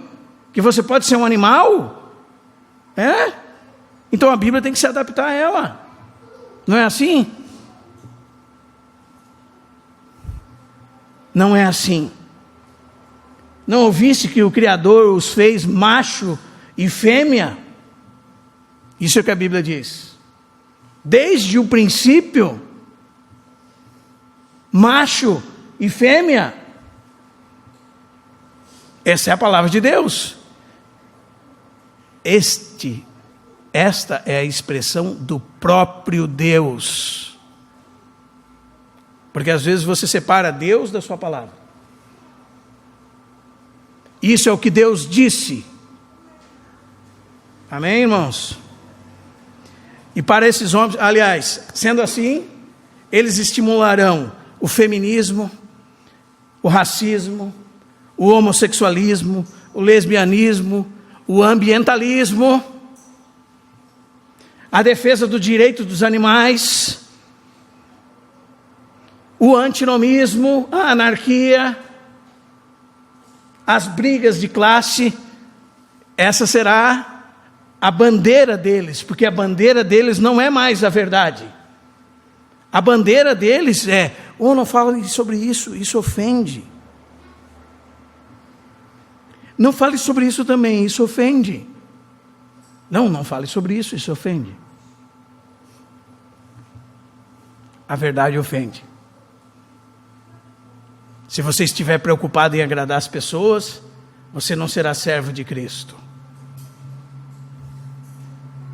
[SPEAKER 1] que você pode ser um animal. Então a Bíblia tem que se adaptar a ela. Não é assim? Não é assim. Não ouviste que o Criador os fez macho e fêmea? Isso é o que a Bíblia diz. Desde o princípio, macho e fêmea. Essa é a palavra de Deus. Esta é a expressão do próprio Deus. Porque às vezes você separa Deus da sua palavra. Isso é o que Deus disse. Amém, irmãos? E para esses homens, aliás, sendo assim, eles estimularão o feminismo, o racismo, o homossexualismo, o lesbianismo, o ambientalismo, a defesa do direito dos animais, o antinomismo, a anarquia, as brigas de classe. Essa será a bandeira deles, porque a bandeira deles não é mais a verdade. A bandeira deles é: não fale sobre isso, isso ofende. Não fale sobre isso também, isso ofende. Não fale sobre isso, isso ofende. A verdade ofende. Se você estiver preocupado em agradar as pessoas, você não será servo de Cristo.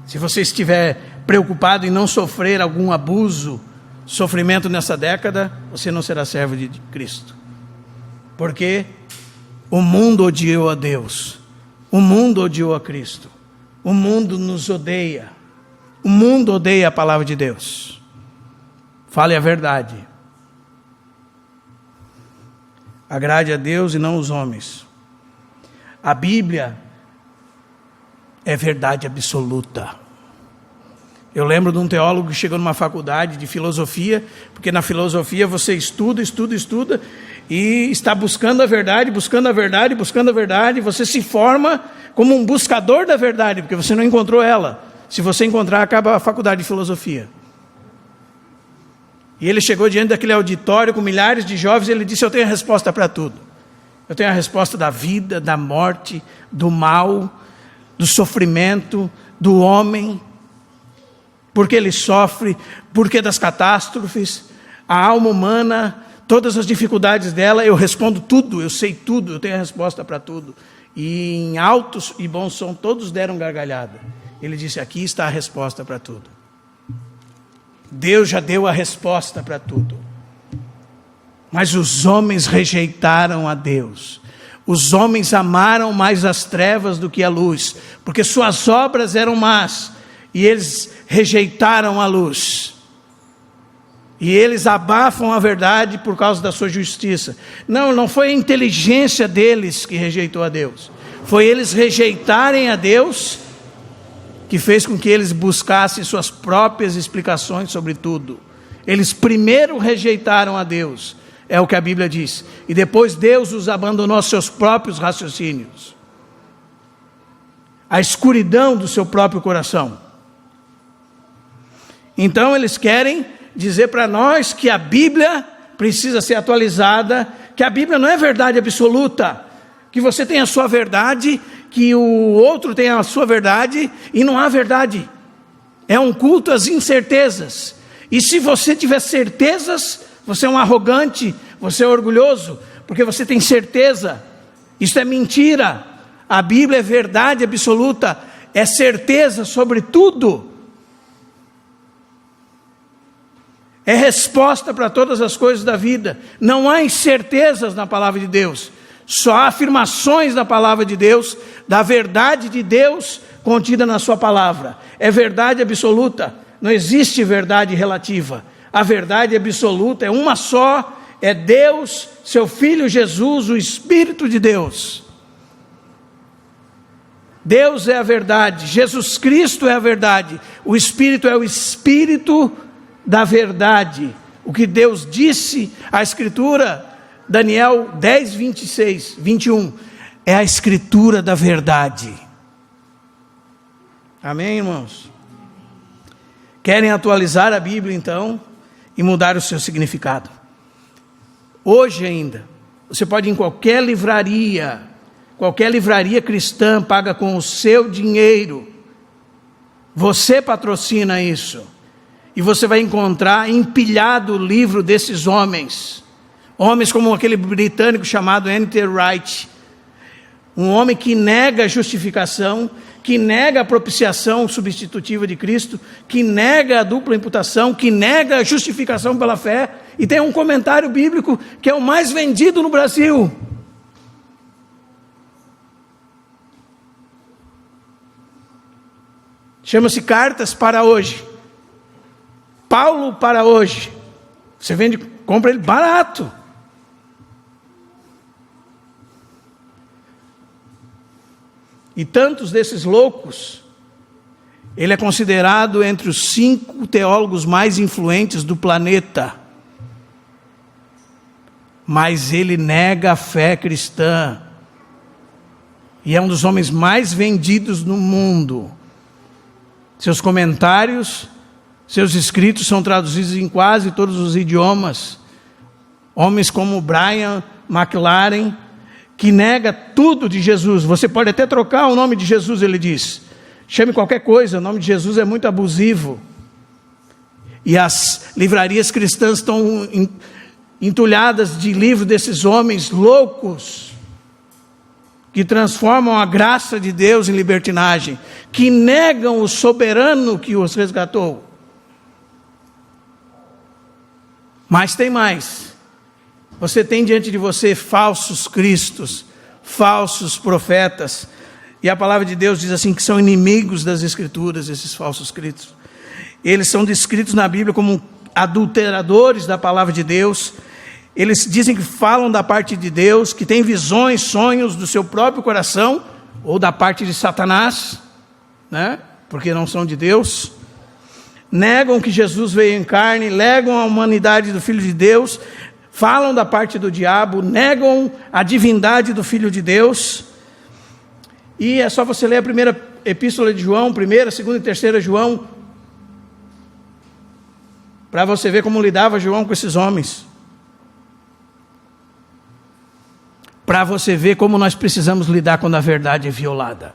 [SPEAKER 1] Se você estiver preocupado em não sofrer algum abuso, sofrimento nessa década, você não será servo de Cristo. Porque o mundo odiou a Deus, o mundo odiou a Cristo, o mundo nos odeia, o mundo odeia a palavra de Deus. Fale a verdade. Agrade a Deus e não os homens. A Bíblia é verdade absoluta. Eu lembro de um teólogo que chegou numa faculdade de filosofia, porque na filosofia você estuda, e está buscando a verdade, você se forma como um buscador da verdade, porque você não encontrou ela. Se você encontrar, acaba a faculdade de filosofia. E ele chegou diante daquele auditório com milhares de jovens e ele disse: eu tenho a resposta para tudo. Eu tenho a resposta da vida, da morte, do mal, do sofrimento, do homem. Porque ele sofre, porque das catástrofes, a alma humana, todas as dificuldades dela, eu respondo tudo, eu sei tudo, eu tenho a resposta para tudo. E em altos e bons som, todos deram gargalhada. Ele disse: aqui está a resposta para tudo. Deus já deu a resposta para tudo. Mas os homens rejeitaram a Deus. Os homens amaram mais as trevas do que a luz, porque suas obras eram más, e eles rejeitaram a luz. E eles abafam a verdade por causa da sua justiça. Não foi a inteligência deles que rejeitou a Deus. Foi eles rejeitarem a Deus que fez com que eles buscassem suas próprias explicações sobre tudo. Eles primeiro rejeitaram a Deus, é o que a Bíblia diz, e depois Deus os abandonou aos seus próprios raciocínios, a escuridão do seu próprio coração. Então eles querem dizer para nós que a Bíblia precisa ser atualizada, que a Bíblia não é verdade absoluta, que você tem a sua verdade, que o outro tem a sua verdade, e não há verdade. É um culto às incertezas. E se você tiver certezas, você é um arrogante, você é orgulhoso, porque você tem certeza. Isso é mentira. A Bíblia é verdade absoluta, é certeza sobre tudo. É resposta para todas as coisas da vida. Não há incertezas na palavra de Deus. Só há afirmações da palavra de Deus, da verdade de Deus contida na sua palavra. É verdade absoluta, não existe verdade relativa. A verdade absoluta é uma só, é Deus, seu Filho Jesus, o Espírito de Deus. Deus é a verdade, Jesus Cristo é a verdade, o Espírito é o Espírito da verdade. O que Deus disse, a Escritura, Daniel 10, 26, 21, é a Escritura da verdade. Amém, irmãos? Querem atualizar a Bíblia então e mudar o seu significado? Hoje ainda, você pode ir em qualquer livraria cristã, paga com o seu dinheiro, você patrocina isso, e você vai encontrar empilhado o livro desses homens como aquele britânico chamado N.T. Wright, um homem que nega a justificação, que nega a propiciação substitutiva de Cristo, que nega a dupla imputação, que nega a justificação pela fé, e tem um comentário bíblico que é o mais vendido no Brasil. Chama-se Cartas para Hoje. Paulo para hoje. Você compra ele barato. E tantos desses loucos, ele é considerado entre os 5 teólogos mais influentes do planeta. Mas ele nega a fé cristã. E é um dos homens mais vendidos no mundo. Seus comentários, seus escritos são traduzidos em quase todos os idiomas. Homens como Brian McLaren, que nega tudo de Jesus. Você pode até trocar o nome de Jesus, ele diz. Chame qualquer coisa, o nome de Jesus é muito abusivo. E as livrarias cristãs estão entulhadas de livros desses homens loucos, que transformam a graça de Deus em libertinagem, que negam o soberano que os resgatou. Mas tem mais. Você tem diante de você falsos cristos, falsos profetas, e a palavra de Deus diz assim, que são inimigos das Escrituras, esses falsos cristos. Eles são descritos na Bíblia como adulteradores da palavra de Deus. Eles dizem que falam da parte de Deus, que têm visões, sonhos do seu próprio coração, ou da parte de Satanás, né? Porque não são de Deus. Negam que Jesus veio em carne, negam a humanidade do Filho de Deus, falam da parte do diabo, negam a divindade do Filho de Deus. E é só você ler a primeira epístola de João, 1ª, 2ª e 3ª João, para você ver como lidava João com esses homens. Para você ver como nós precisamos lidar quando a verdade é violada.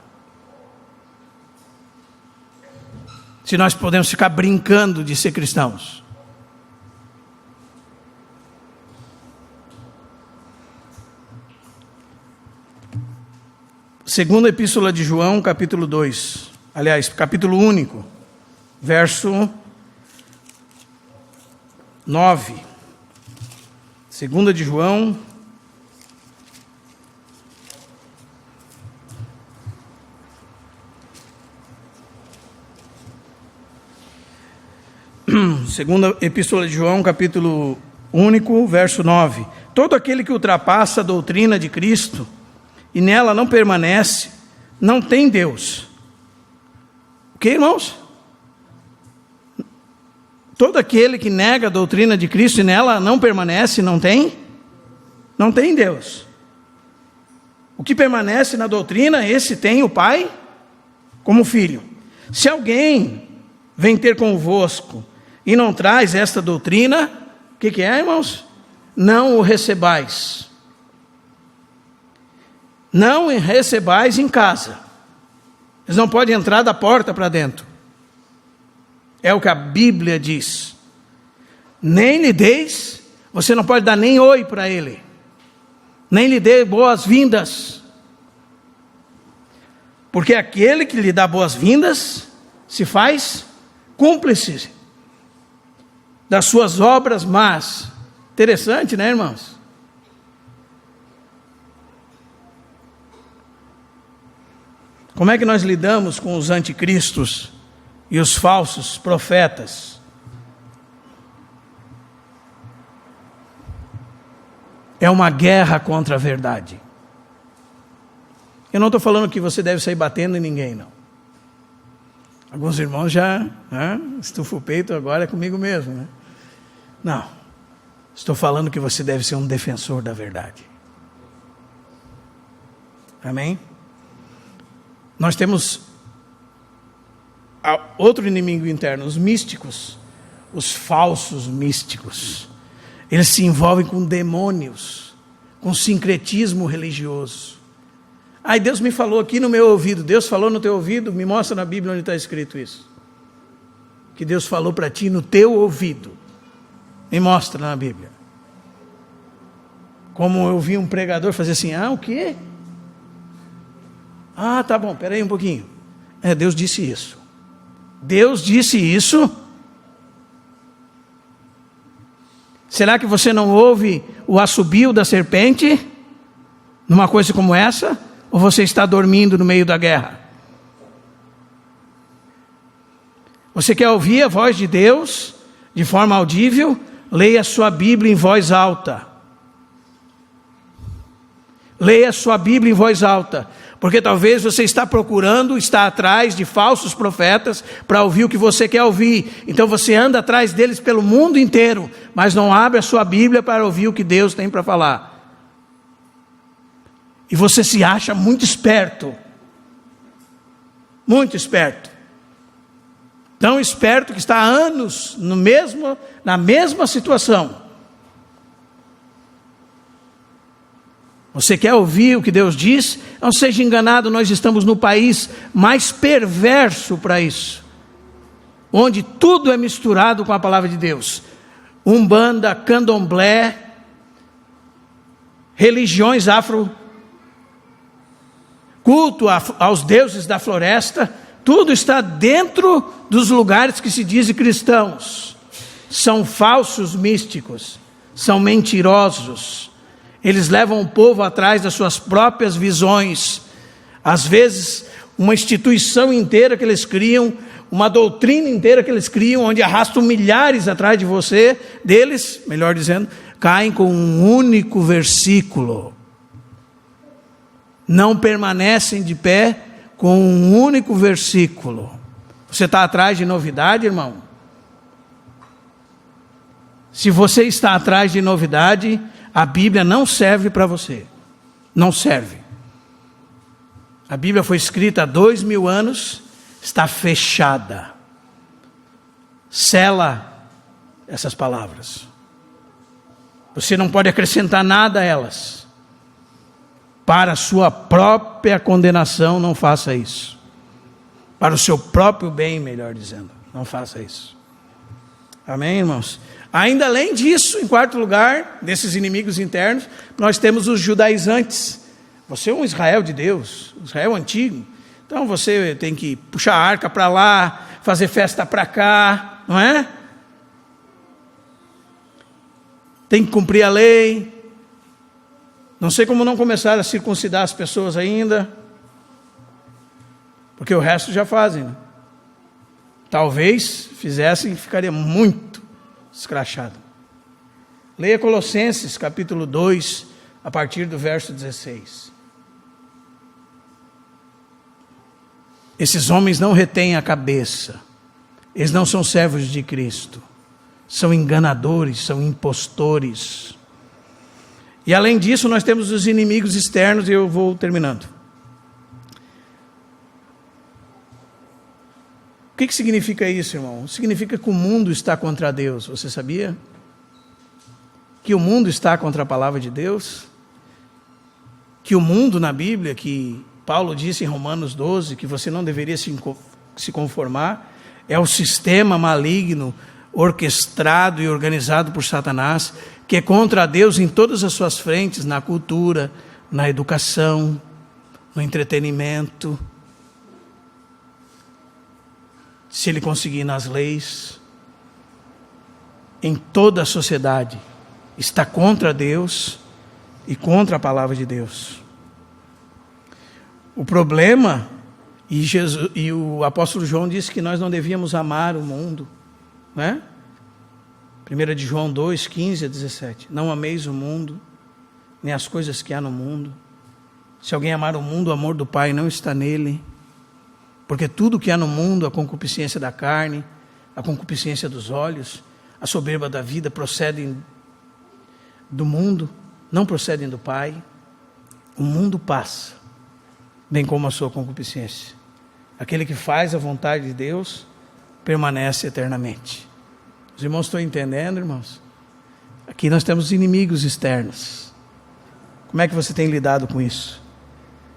[SPEAKER 1] Se nós podemos ficar brincando de ser cristãos. Segunda epístola de João, capítulo 2. Aliás, capítulo único, verso 9. Segunda de João, segunda epístola de João, capítulo único, verso 9. Todo aquele que ultrapassa a doutrina de Cristo e nela não permanece, não tem Deus. O que, irmãos? Todo aquele que nega a doutrina de Cristo e nela não permanece, não tem Deus. O que permanece na doutrina, esse tem o Pai como filho. Se alguém vem ter convosco e não traz esta doutrina, o que é, irmãos? Não o recebais. Não o recebais em casa. Eles não podem entrar da porta para dentro. É o que a Bíblia diz. Nem lhe deis, você não pode dar nem oi para ele. Nem lhe dê boas-vindas. Porque aquele que lhe dá boas-vindas se faz cúmplice das suas obras más. Interessante, né, irmãos? Como é que nós lidamos com os anticristos e os falsos profetas? é uma guerra contra a verdade. Eu não estou falando que você deve sair batendo em ninguém, não. Alguns irmãos já estufam o peito, agora é comigo mesmo, né? Não. Estou falando que você deve ser um defensor da verdade. Amém? Nós temos outro inimigo interno, os místicos, os falsos místicos. Eles se envolvem com demônios, com sincretismo religioso. Aí Deus me falou aqui no meu ouvido. Deus falou no teu ouvido? Me mostra na Bíblia onde está escrito isso. Que Deus falou para ti no teu ouvido. Me mostra na Bíblia. Como eu vi um pregador fazer assim, o quê? Tá bom, peraí um pouquinho. Deus disse isso. Deus disse isso? Será que você não ouve o assobio da serpente numa coisa como essa? Ou você está dormindo no meio da guerra? Você quer ouvir a voz de Deus de forma audível? Leia a sua Bíblia em voz alta. Leia a sua Bíblia em voz alta. Porque talvez você está atrás de falsos profetas para ouvir o que você quer ouvir. Então você anda atrás deles pelo mundo inteiro, mas não abre a sua Bíblia para ouvir o que Deus tem para falar. E você se acha muito esperto. Muito esperto. Tão esperto que está há anos na mesma situação. Você quer ouvir o que Deus diz? Não seja enganado, nós estamos no país mais perverso para isso. Onde tudo é misturado com a palavra de Deus. Umbanda, candomblé, religiões culto aos deuses da floresta, tudo está dentro dos lugares que se dizem cristãos. São falsos místicos, são mentirosos. Eles levam o povo atrás das suas próprias visões. Às vezes, uma instituição inteira que eles criam, uma doutrina inteira que eles criam, onde arrastam milhares atrás de deles, melhor dizendo, caem com um único versículo. Não permanecem de pé com um único versículo. Você está atrás de novidade, irmão? Se você está atrás de novidade, a Bíblia não serve para você. Não serve. A Bíblia foi escrita há 2000 anos, está fechada. Sela essas palavras. Você não pode acrescentar nada a elas. Para a sua própria condenação, não faça isso. Para o seu próprio bem, melhor dizendo, não faça isso. Amém, irmãos? Ainda além disso, em quarto lugar, desses inimigos internos, nós temos os judaizantes. Você é um Israel de Deus, Israel antigo. Então você tem que puxar a arca para lá, fazer festa para cá, não é? Tem que cumprir a lei. Não sei como não começaram a circuncidar as pessoas ainda, porque o resto já fazem, né? Talvez fizessem, ficaria muito escrachado. Leia Colossenses capítulo 2, a partir do verso 16. Esses homens não retêm a cabeça, eles não são servos de Cristo, são enganadores, são impostores. E além disso, nós temos os inimigos externos, e eu vou terminando. O que significa isso, irmão? Significa que o mundo está contra Deus, você sabia? Que o mundo está contra a palavra de Deus? Que o mundo na Bíblia, que Paulo disse em Romanos 12, que você não deveria se conformar, é o sistema maligno, orquestrado e organizado por Satanás, que é contra Deus em todas as suas frentes, na cultura, na educação, no entretenimento, se ele conseguir nas leis, em toda a sociedade, está contra Deus e contra a palavra de Deus. O problema, e o apóstolo João disse que nós não devíamos amar o mundo, né? 1 de João 2, 15 a 17. Não ameis o mundo, nem as coisas que há no mundo. Se alguém amar o mundo, o amor do Pai não está nele. Porque tudo que há no mundo, a concupiscência da carne, a concupiscência dos olhos, a soberba da vida, procedem do mundo, não procedem do Pai. O mundo passa, bem como a sua concupiscência. Aquele que faz a vontade de Deus permanece eternamente. Os irmãos estão entendendo, irmãos? Aqui nós temos inimigos externos. Como é que você tem lidado com isso?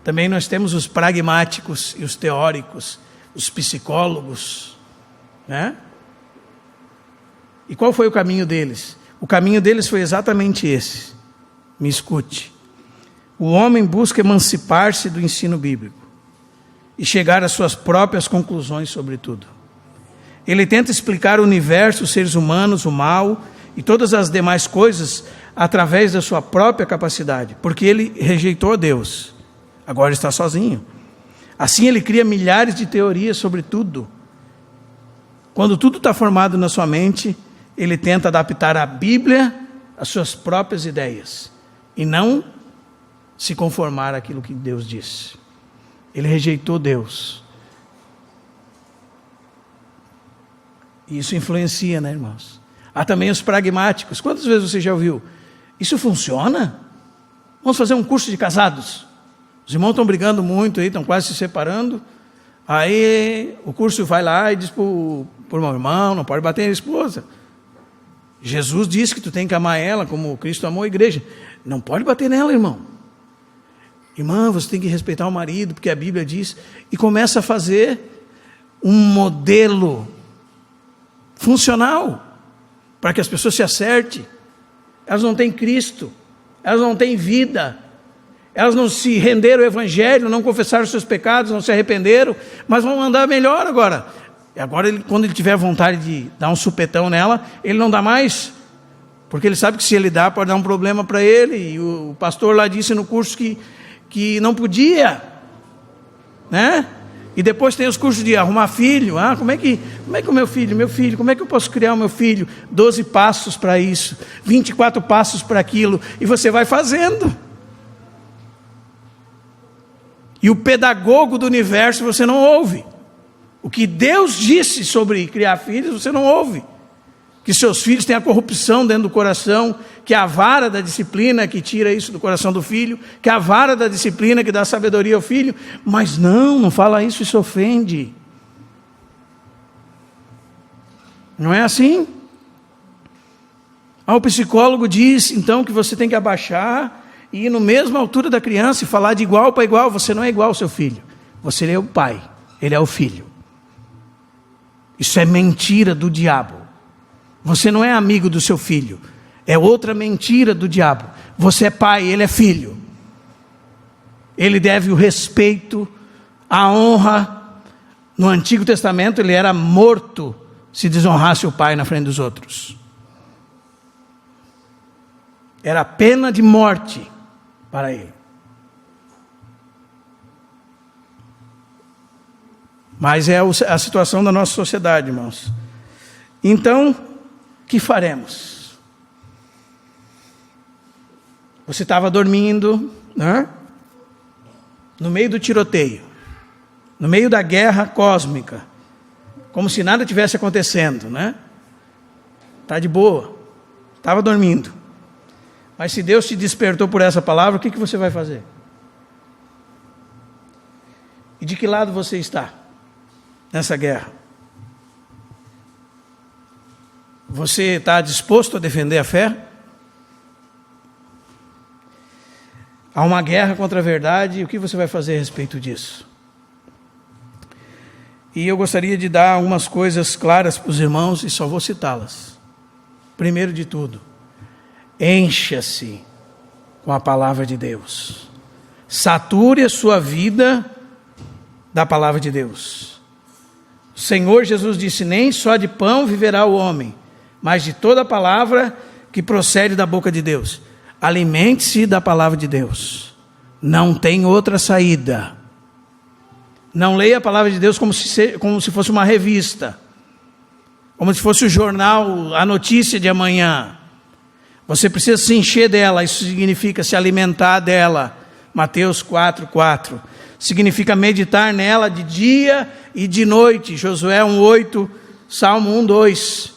[SPEAKER 1] Também nós temos os pragmáticos e os teóricos, os psicólogos, né? E qual foi o caminho deles? O caminho deles foi exatamente esse. Me escute. O homem busca emancipar-se do ensino bíblico e chegar às suas próprias conclusões sobre tudo. Ele tenta explicar o universo, os seres humanos, o mal e todas as demais coisas através da sua própria capacidade, porque ele rejeitou a Deus. Agora está sozinho. Assim ele cria milhares de teorias sobre tudo. Quando tudo está formado na sua mente, ele tenta adaptar a Bíblia às suas próprias ideias e não se conformar àquilo que Deus disse. Ele rejeitou Deus. E isso influencia, né, irmãos? Há também os pragmáticos. Quantas vezes você já ouviu? Isso funciona? Vamos fazer um curso de casados. Os irmãos estão brigando muito aí, estão quase se separando. Aí o curso vai lá e diz para o irmão, não pode bater na esposa. Jesus disse que tu tem que amar ela como Cristo amou a igreja. Não pode bater nela, irmão. Irmã, você tem que respeitar o marido, porque a Bíblia diz. E começa a fazer um modelo funcional para que as pessoas se acertem. Elas não têm Cristo, elas não têm vida. Elas não se renderam ao Evangelho, não confessaram os seus pecados, não se arrependeram, mas vão andar melhor agora. Agora, quando ele tiver vontade de dar um supetão nela, ele não dá mais, porque ele sabe que se ele dá, pode dar um problema para ele. E o pastor lá disse no curso que não podia, né? E depois tem os cursos de arrumar filho. Como é que o meu filho, como é que eu posso criar o meu filho? 12 passos para isso, 24 passos para aquilo, e você vai fazendo. E o pedagogo do universo você não ouve. O que Deus disse sobre criar filhos, você não ouve. Que seus filhos têm a corrupção dentro do coração, que a vara da disciplina que tira isso do coração do filho, que a vara da disciplina que dá sabedoria ao filho. Mas não fala isso, isso ofende. Não é assim? O psicólogo diz então que você tem que abaixar e ir na mesma altura da criança e falar de igual para igual. Você não é igual ao seu filho. Você é o pai, ele é o filho. Isso é mentira do diabo. Você não é amigo do seu filho. É outra mentira do diabo. Você é pai, ele é filho. Ele deve o respeito, a honra. No Antigo Testamento ele era morto se desonrasse o pai na frente dos outros. Era pena de morte para ele. Mas é a situação da nossa sociedade, irmãos. Então, o que faremos? Você estava dormindo, né? No meio do tiroteio, no meio da guerra cósmica, como se nada tivesse acontecendo, né? Está de boa, estava dormindo. Mas se Deus te despertou por essa palavra, o que você vai fazer? E de que lado você está nessa guerra? Você está disposto a defender a fé? Há uma guerra contra a verdade, e o que você vai fazer a respeito disso? E eu gostaria de dar algumas coisas claras para os irmãos, e só vou citá-las. Primeiro de tudo, encha-se com a palavra de Deus. Sature a sua vida da palavra de Deus. O Senhor Jesus disse: nem só de pão viverá o homem, mas de toda a palavra que procede da boca de Deus. Alimente-se da palavra de Deus. Não tem outra saída. Não leia a palavra de Deus como se fosse uma revista, como se fosse o jornal, a notícia de amanhã. Você precisa se encher dela, isso significa se alimentar dela. Mateus 4:4. Significa meditar nela de dia e de noite. Josué 1:8, Salmo 1:2.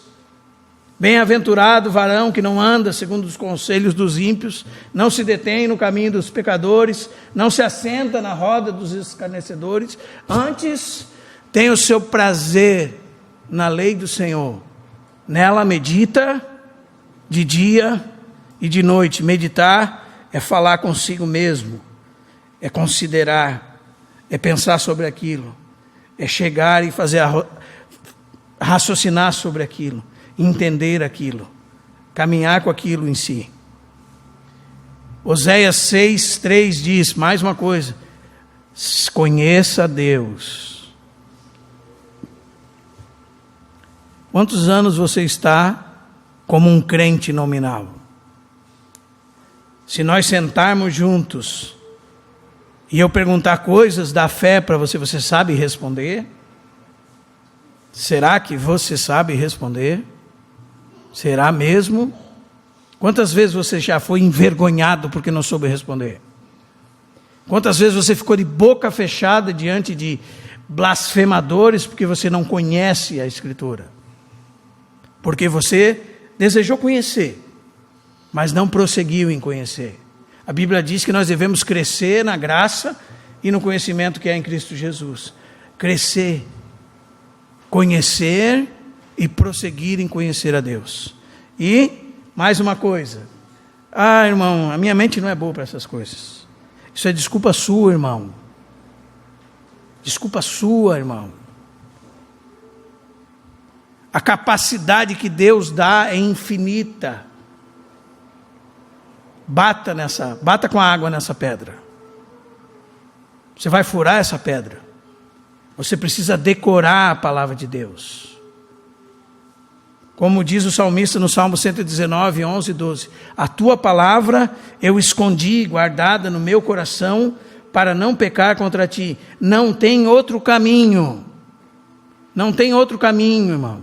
[SPEAKER 1] Bem-aventurado o varão que não anda segundo os conselhos dos ímpios, não se detém no caminho dos pecadores, não se assenta na roda dos escarnecedores, antes tem o seu prazer na lei do Senhor. Nela medita de dia e de noite. Meditar é falar consigo mesmo, é considerar, é pensar sobre aquilo, é chegar e fazer raciocinar sobre aquilo, entender aquilo, caminhar com aquilo em si. Oséias 6:3 diz, mais uma coisa, conheça a Deus. Quantos anos você está como um crente nominal? Se nós sentarmos juntos e eu perguntar coisas da fé para você, você sabe responder? Será que você sabe responder? Será mesmo? Quantas vezes você já foi envergonhado porque não soube responder? Quantas vezes você ficou de boca fechada diante de blasfemadores porque você não conhece a Escritura? Porque você desejou conhecer, mas não prosseguiu em conhecer. A Bíblia diz que nós devemos crescer na graça e no conhecimento que é em Cristo Jesus. Crescer, conhecer e prosseguir em conhecer a Deus. E, mais uma coisa. Irmão, a minha mente não é boa para essas coisas. Isso é desculpa sua, irmão. Desculpa sua, irmão. A capacidade que Deus dá é infinita. Bata com a água nessa pedra. Você vai furar essa pedra. Você precisa decorar a palavra de Deus. Como diz o salmista no Salmo 119, 11 e 12. A tua palavra eu escondi, guardada no meu coração, para não pecar contra ti. Não tem outro caminho. Não tem outro caminho, irmão.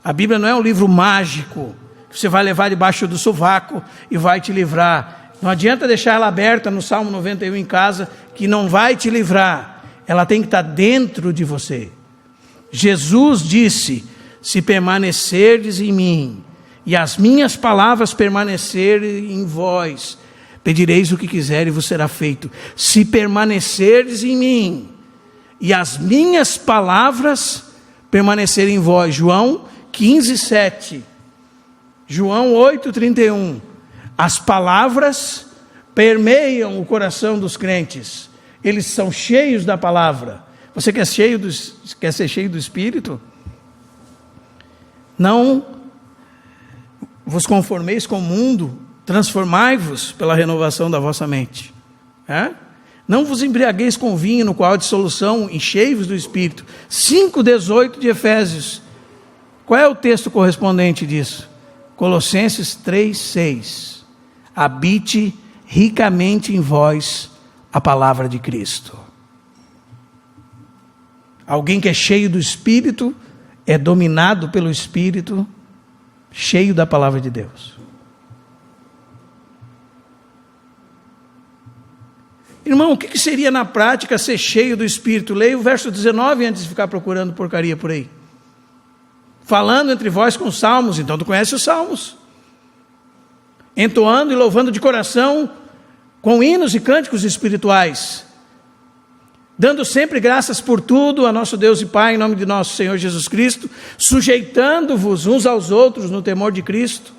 [SPEAKER 1] A Bíblia não é um livro mágico, que você vai levar debaixo do sovaco e vai te livrar. Não adianta deixar ela aberta no Salmo 91 em casa, que não vai te livrar. Ela tem que estar dentro de você. Jesus disse, se permanecerdes em mim, e as minhas palavras permanecerem em vós, pedireis o que quiser e vos será feito. Se permanecerdes em mim, e as minhas palavras permanecerem em vós. João 15:7. João 8:31. As palavras permeiam o coração dos crentes. Eles são cheios da palavra. Você quer ser cheio do Espírito? Não vos conformeis com o mundo, transformai-vos pela renovação da vossa mente. Não vos embriagueis com vinho, no qual há dissolução, enchei-vos do Espírito. 5:18 de Efésios. Qual é o texto correspondente disso? Colossenses 3:6. Habite ricamente em vós a palavra de Cristo. Alguém que é cheio do Espírito, é dominado pelo Espírito, cheio da palavra de Deus. Irmão, o que seria na prática ser cheio do Espírito? Leia o verso 19 antes de ficar procurando porcaria por aí. Falando entre vós com salmos, então tu conhece os salmos. Entoando e louvando de coração, com hinos e cânticos espirituais. Dando sempre graças por tudo a nosso Deus e Pai, em nome de nosso Senhor Jesus Cristo, sujeitando-vos uns aos outros no temor de Cristo.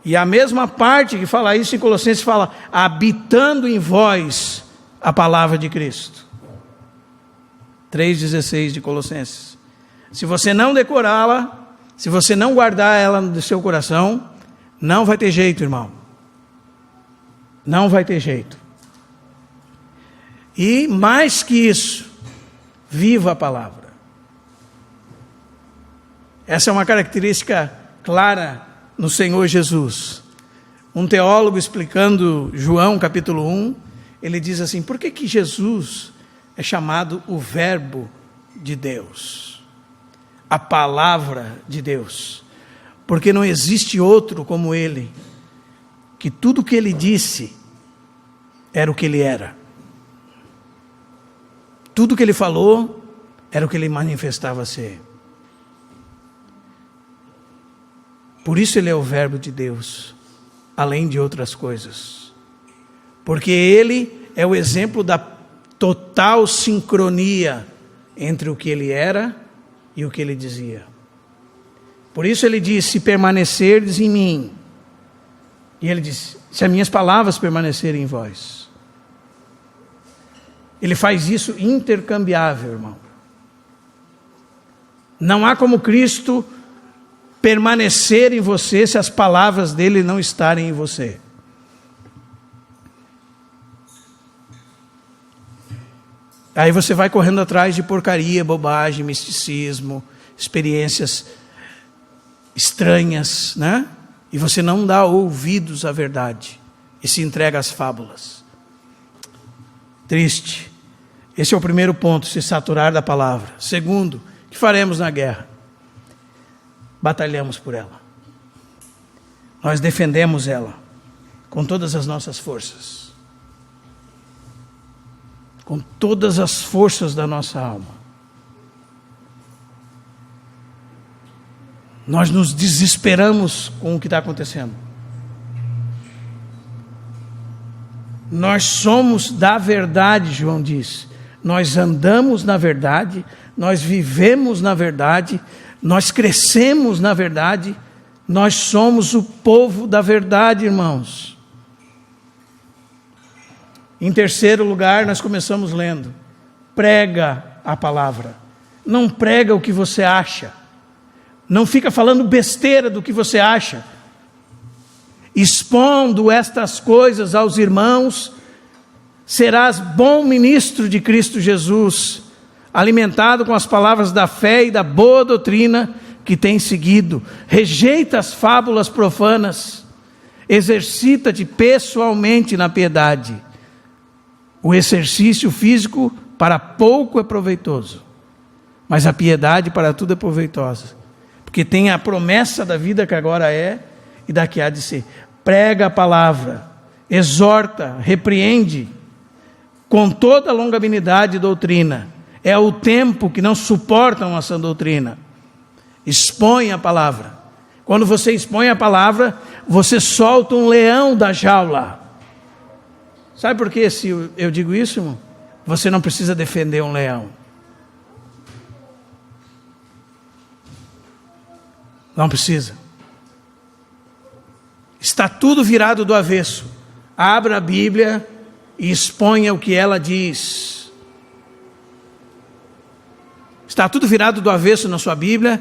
[SPEAKER 1] E a mesma parte que fala isso em Colossenses fala, habitando em vós a palavra de Cristo. 3:16 de Colossenses. Se você não decorá-la, se você não guardar ela no seu coração, não vai ter jeito, irmão. Não vai ter jeito. E mais que isso, viva a palavra. Essa é uma característica clara no Senhor Jesus. Um teólogo explicando João capítulo 1, ele diz assim, por que Jesus é chamado o Verbo de Deus? A palavra de Deus. porque não existe outro como ele, que tudo o que ele disse era o que ele era. Tudo o que ele falou era o que ele manifestava ser. Por isso ele é o Verbo de Deus, além de outras coisas. Porque ele é o exemplo da total sincronia entre o que ele era e o que ele dizia. Por isso ele disse: se permanecerdes em mim. E ele disse: se as minhas palavras permanecerem em vós. Ele faz isso intercambiável, irmão. Não há como Cristo permanecer em você se as palavras dele não estarem em você. Aí você vai correndo atrás de porcaria, bobagem, misticismo, experiências estranhas, né? E você não dá ouvidos à verdade e se entrega às fábulas. Triste. Esse é o primeiro ponto, se saturar da palavra. Segundo, o que faremos na guerra? Batalhamos por ela. Nós defendemos ela com todas as nossas forças. Com todas as forças da nossa alma. Nós nos desesperamos com o que está acontecendo. Nós somos da verdade, João diz. Nós andamos na verdade, nós vivemos na verdade, nós crescemos na verdade, nós somos o povo da verdade, irmãos. Em terceiro lugar, nós começamos lendo: prega a palavra. Não prega o que você acha. Não fica falando besteira do que você acha. Expondo estas coisas aos irmãos, serás bom ministro de Cristo Jesus, alimentado com as palavras da fé e da boa doutrina que tem seguido. Rejeita as fábulas profanas. Exercita-te pessoalmente na piedade. O exercício físico para pouco é proveitoso, mas a piedade para tudo é proveitosa, porque tem a promessa da vida que agora é e da que há de ser. Prega a palavra, exorta, repreende, com toda a longanimidade e doutrina. É o tempo que não suportam a sã doutrina. Expõe a palavra. Quando você expõe a palavra, você solta um leão da jaula. Sabe por que se eu digo isso, irmão? Você não precisa defender um leão. Não precisa. Está tudo virado do avesso. Abra a Bíblia e exponha o que ela diz. Está tudo virado do avesso na sua Bíblia.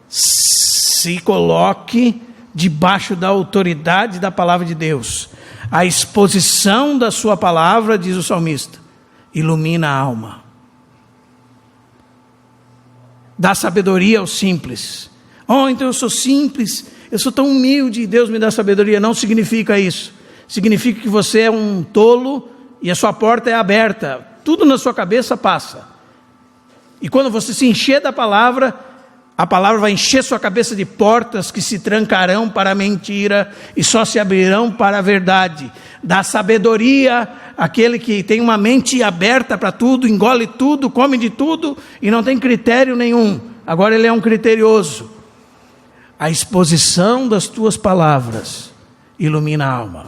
[SPEAKER 1] Se coloque debaixo da autoridade da palavra de Deus. A exposição da sua palavra, diz o salmista, ilumina a alma. Dá sabedoria aos simples. Oh, então eu sou simples, eu sou tão humilde e Deus me dá sabedoria. Não significa isso. Significa que você é um tolo e a sua porta é aberta. Tudo na sua cabeça passa. E quando você se encher da palavra, a palavra vai encher sua cabeça de portas que se trancarão para a mentira e só se abrirão para a verdade. Dá sabedoria àquele que tem uma mente aberta para tudo, engole tudo, come de tudo e não tem critério nenhum. Agora ele é um criterioso. A exposição das tuas palavras ilumina a alma.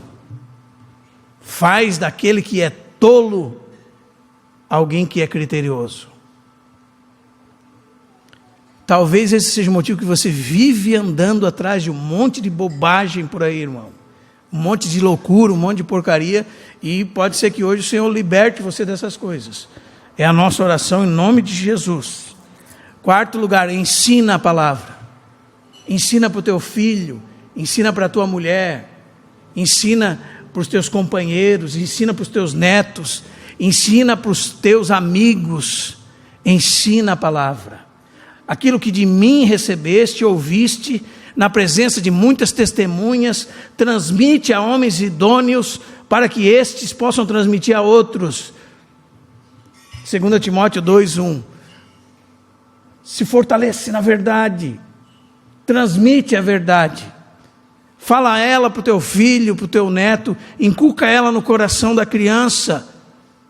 [SPEAKER 1] Faz daquele que é tolo alguém que é criterioso. Talvez esse seja o motivo que você vive andando atrás de um monte de bobagem por aí, irmão. Um monte de loucura, um monte de porcaria. E pode ser que hoje o Senhor liberte você dessas coisas. É a nossa oração em nome de Jesus. Quarto lugar, ensina a palavra. Ensina para o teu filho, ensina para a tua mulher, ensina para os teus companheiros, ensina para os teus netos, ensina para os teus amigos. Ensina a palavra. Aquilo que de mim recebeste, ouviste, na presença de muitas testemunhas, transmite a homens idôneos, para que estes possam transmitir a outros. 2 Timóteo 2:1. Se fortalece na verdade, transmite a verdade. Fala ela para o teu filho, para o teu neto, inculca ela no coração da criança.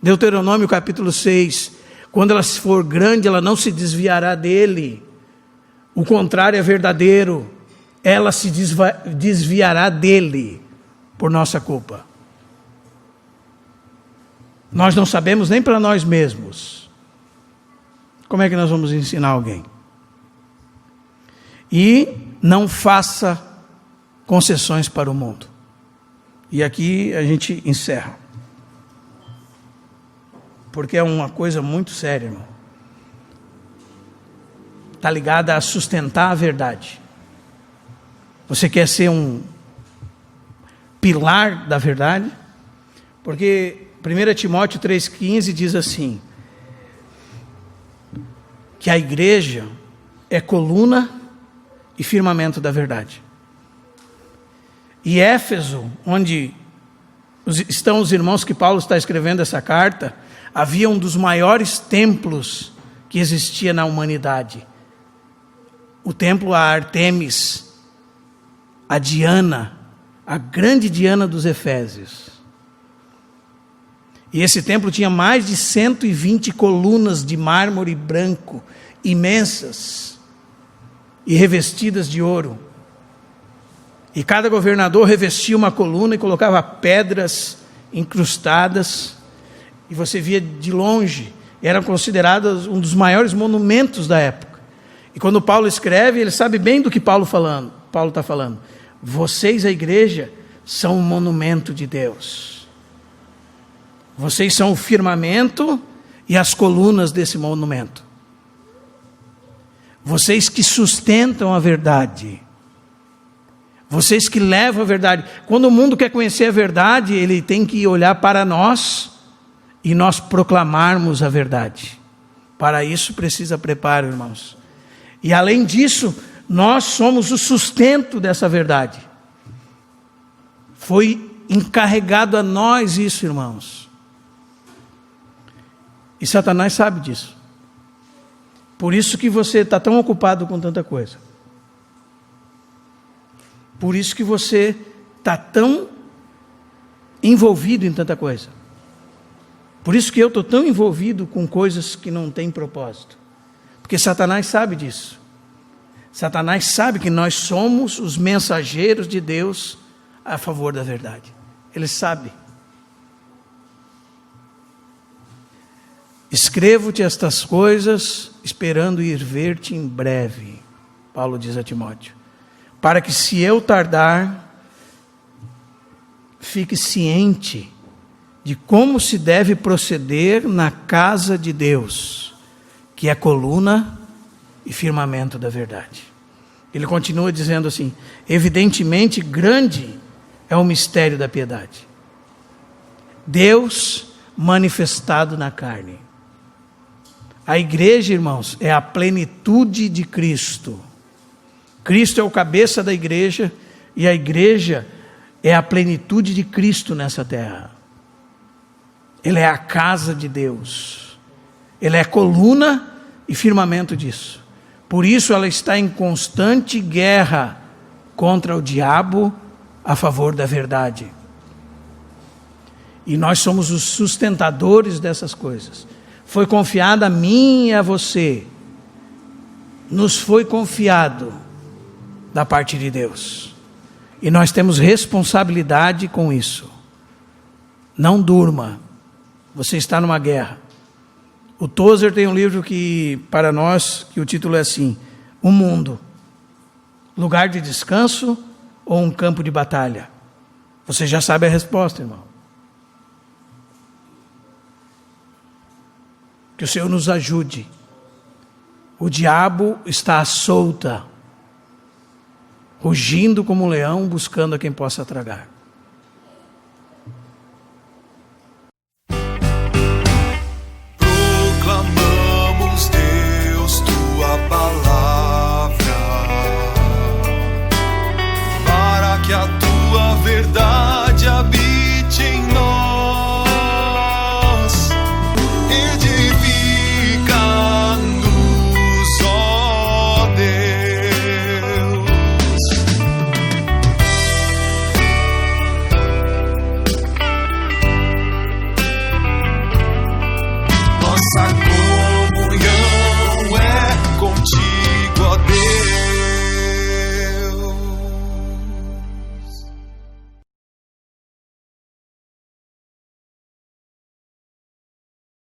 [SPEAKER 1] Deuteronômio capítulo 6. Quando ela for grande, ela não se desviará dele. O contrário é verdadeiro. Ela se desviará dele por nossa culpa. Nós não sabemos nem para nós mesmos. Como é que nós vamos ensinar alguém? E não faça concessões para o mundo. E aqui a gente encerra. Porque é uma coisa muito séria, irmão. Está ligada a sustentar a verdade. Você quer ser um pilar da verdade? Porque 1 Timóteo 3,15 diz assim, que a igreja é coluna e firmamento da verdade. E Éfeso, onde estão os irmãos que Paulo está escrevendo essa carta, havia um dos maiores templos que existia na humanidade. O templo a Artemis, a Diana, a grande Diana dos Efésios. E esse templo tinha mais de 120 colunas de mármore branco, imensas, e revestidas de ouro. E cada governador revestia uma coluna e colocava pedras incrustadas, e você via de longe, eram consideradas um dos maiores monumentos da época. E quando Paulo escreve, ele sabe bem do que Paulo está falando. Vocês, a igreja, são um monumento de Deus. Vocês são o firmamento e as colunas desse monumento. Vocês que sustentam a verdade. Vocês que levam a verdade. Quando o mundo quer conhecer a verdade, ele tem que olhar para nós e nós proclamarmos a verdade. Para isso precisa preparo, irmãos. E além disso, nós somos o sustento dessa verdade. Foi encarregado a nós isso, irmãos. E Satanás sabe disso. Por isso que você está tão ocupado com tanta coisa. Por isso que você está tão envolvido em tanta coisa. Por isso que eu estou tão envolvido com coisas que não têm propósito. Porque Satanás sabe disso. Satanás sabe que nós somos os mensageiros de Deus a favor da verdade. Ele sabe. Escrevo-te estas coisas, esperando ir ver-te em breve, Paulo diz a Timóteo, para que se eu tardar, fique ciente de como se deve proceder na casa de Deus, que é coluna e firmamento da verdade. Ele continua dizendo assim, evidentemente grande é o mistério da piedade. Deus manifestado na carne. A igreja, irmãos, é a plenitude de Cristo. Cristo é o cabeça da igreja e a igreja é a plenitude de Cristo nessa terra. Ele é a casa de Deus. Ele é coluna e firmamento disso. Por isso ela está em constante guerra contra o diabo a favor da verdade. E nós somos os sustentadores dessas coisas. Foi confiado a mim e a você. Nos foi confiado da parte de Deus. E nós temos responsabilidade com isso. Não durma. Você está numa guerra. O Tozer tem um livro para nós, que o título é assim, O Mundo, lugar de descanso ou um campo de batalha? Você já sabe a resposta, irmão. Que o Senhor nos ajude. O diabo está à solta, rugindo como um leão, buscando a quem possa tragar.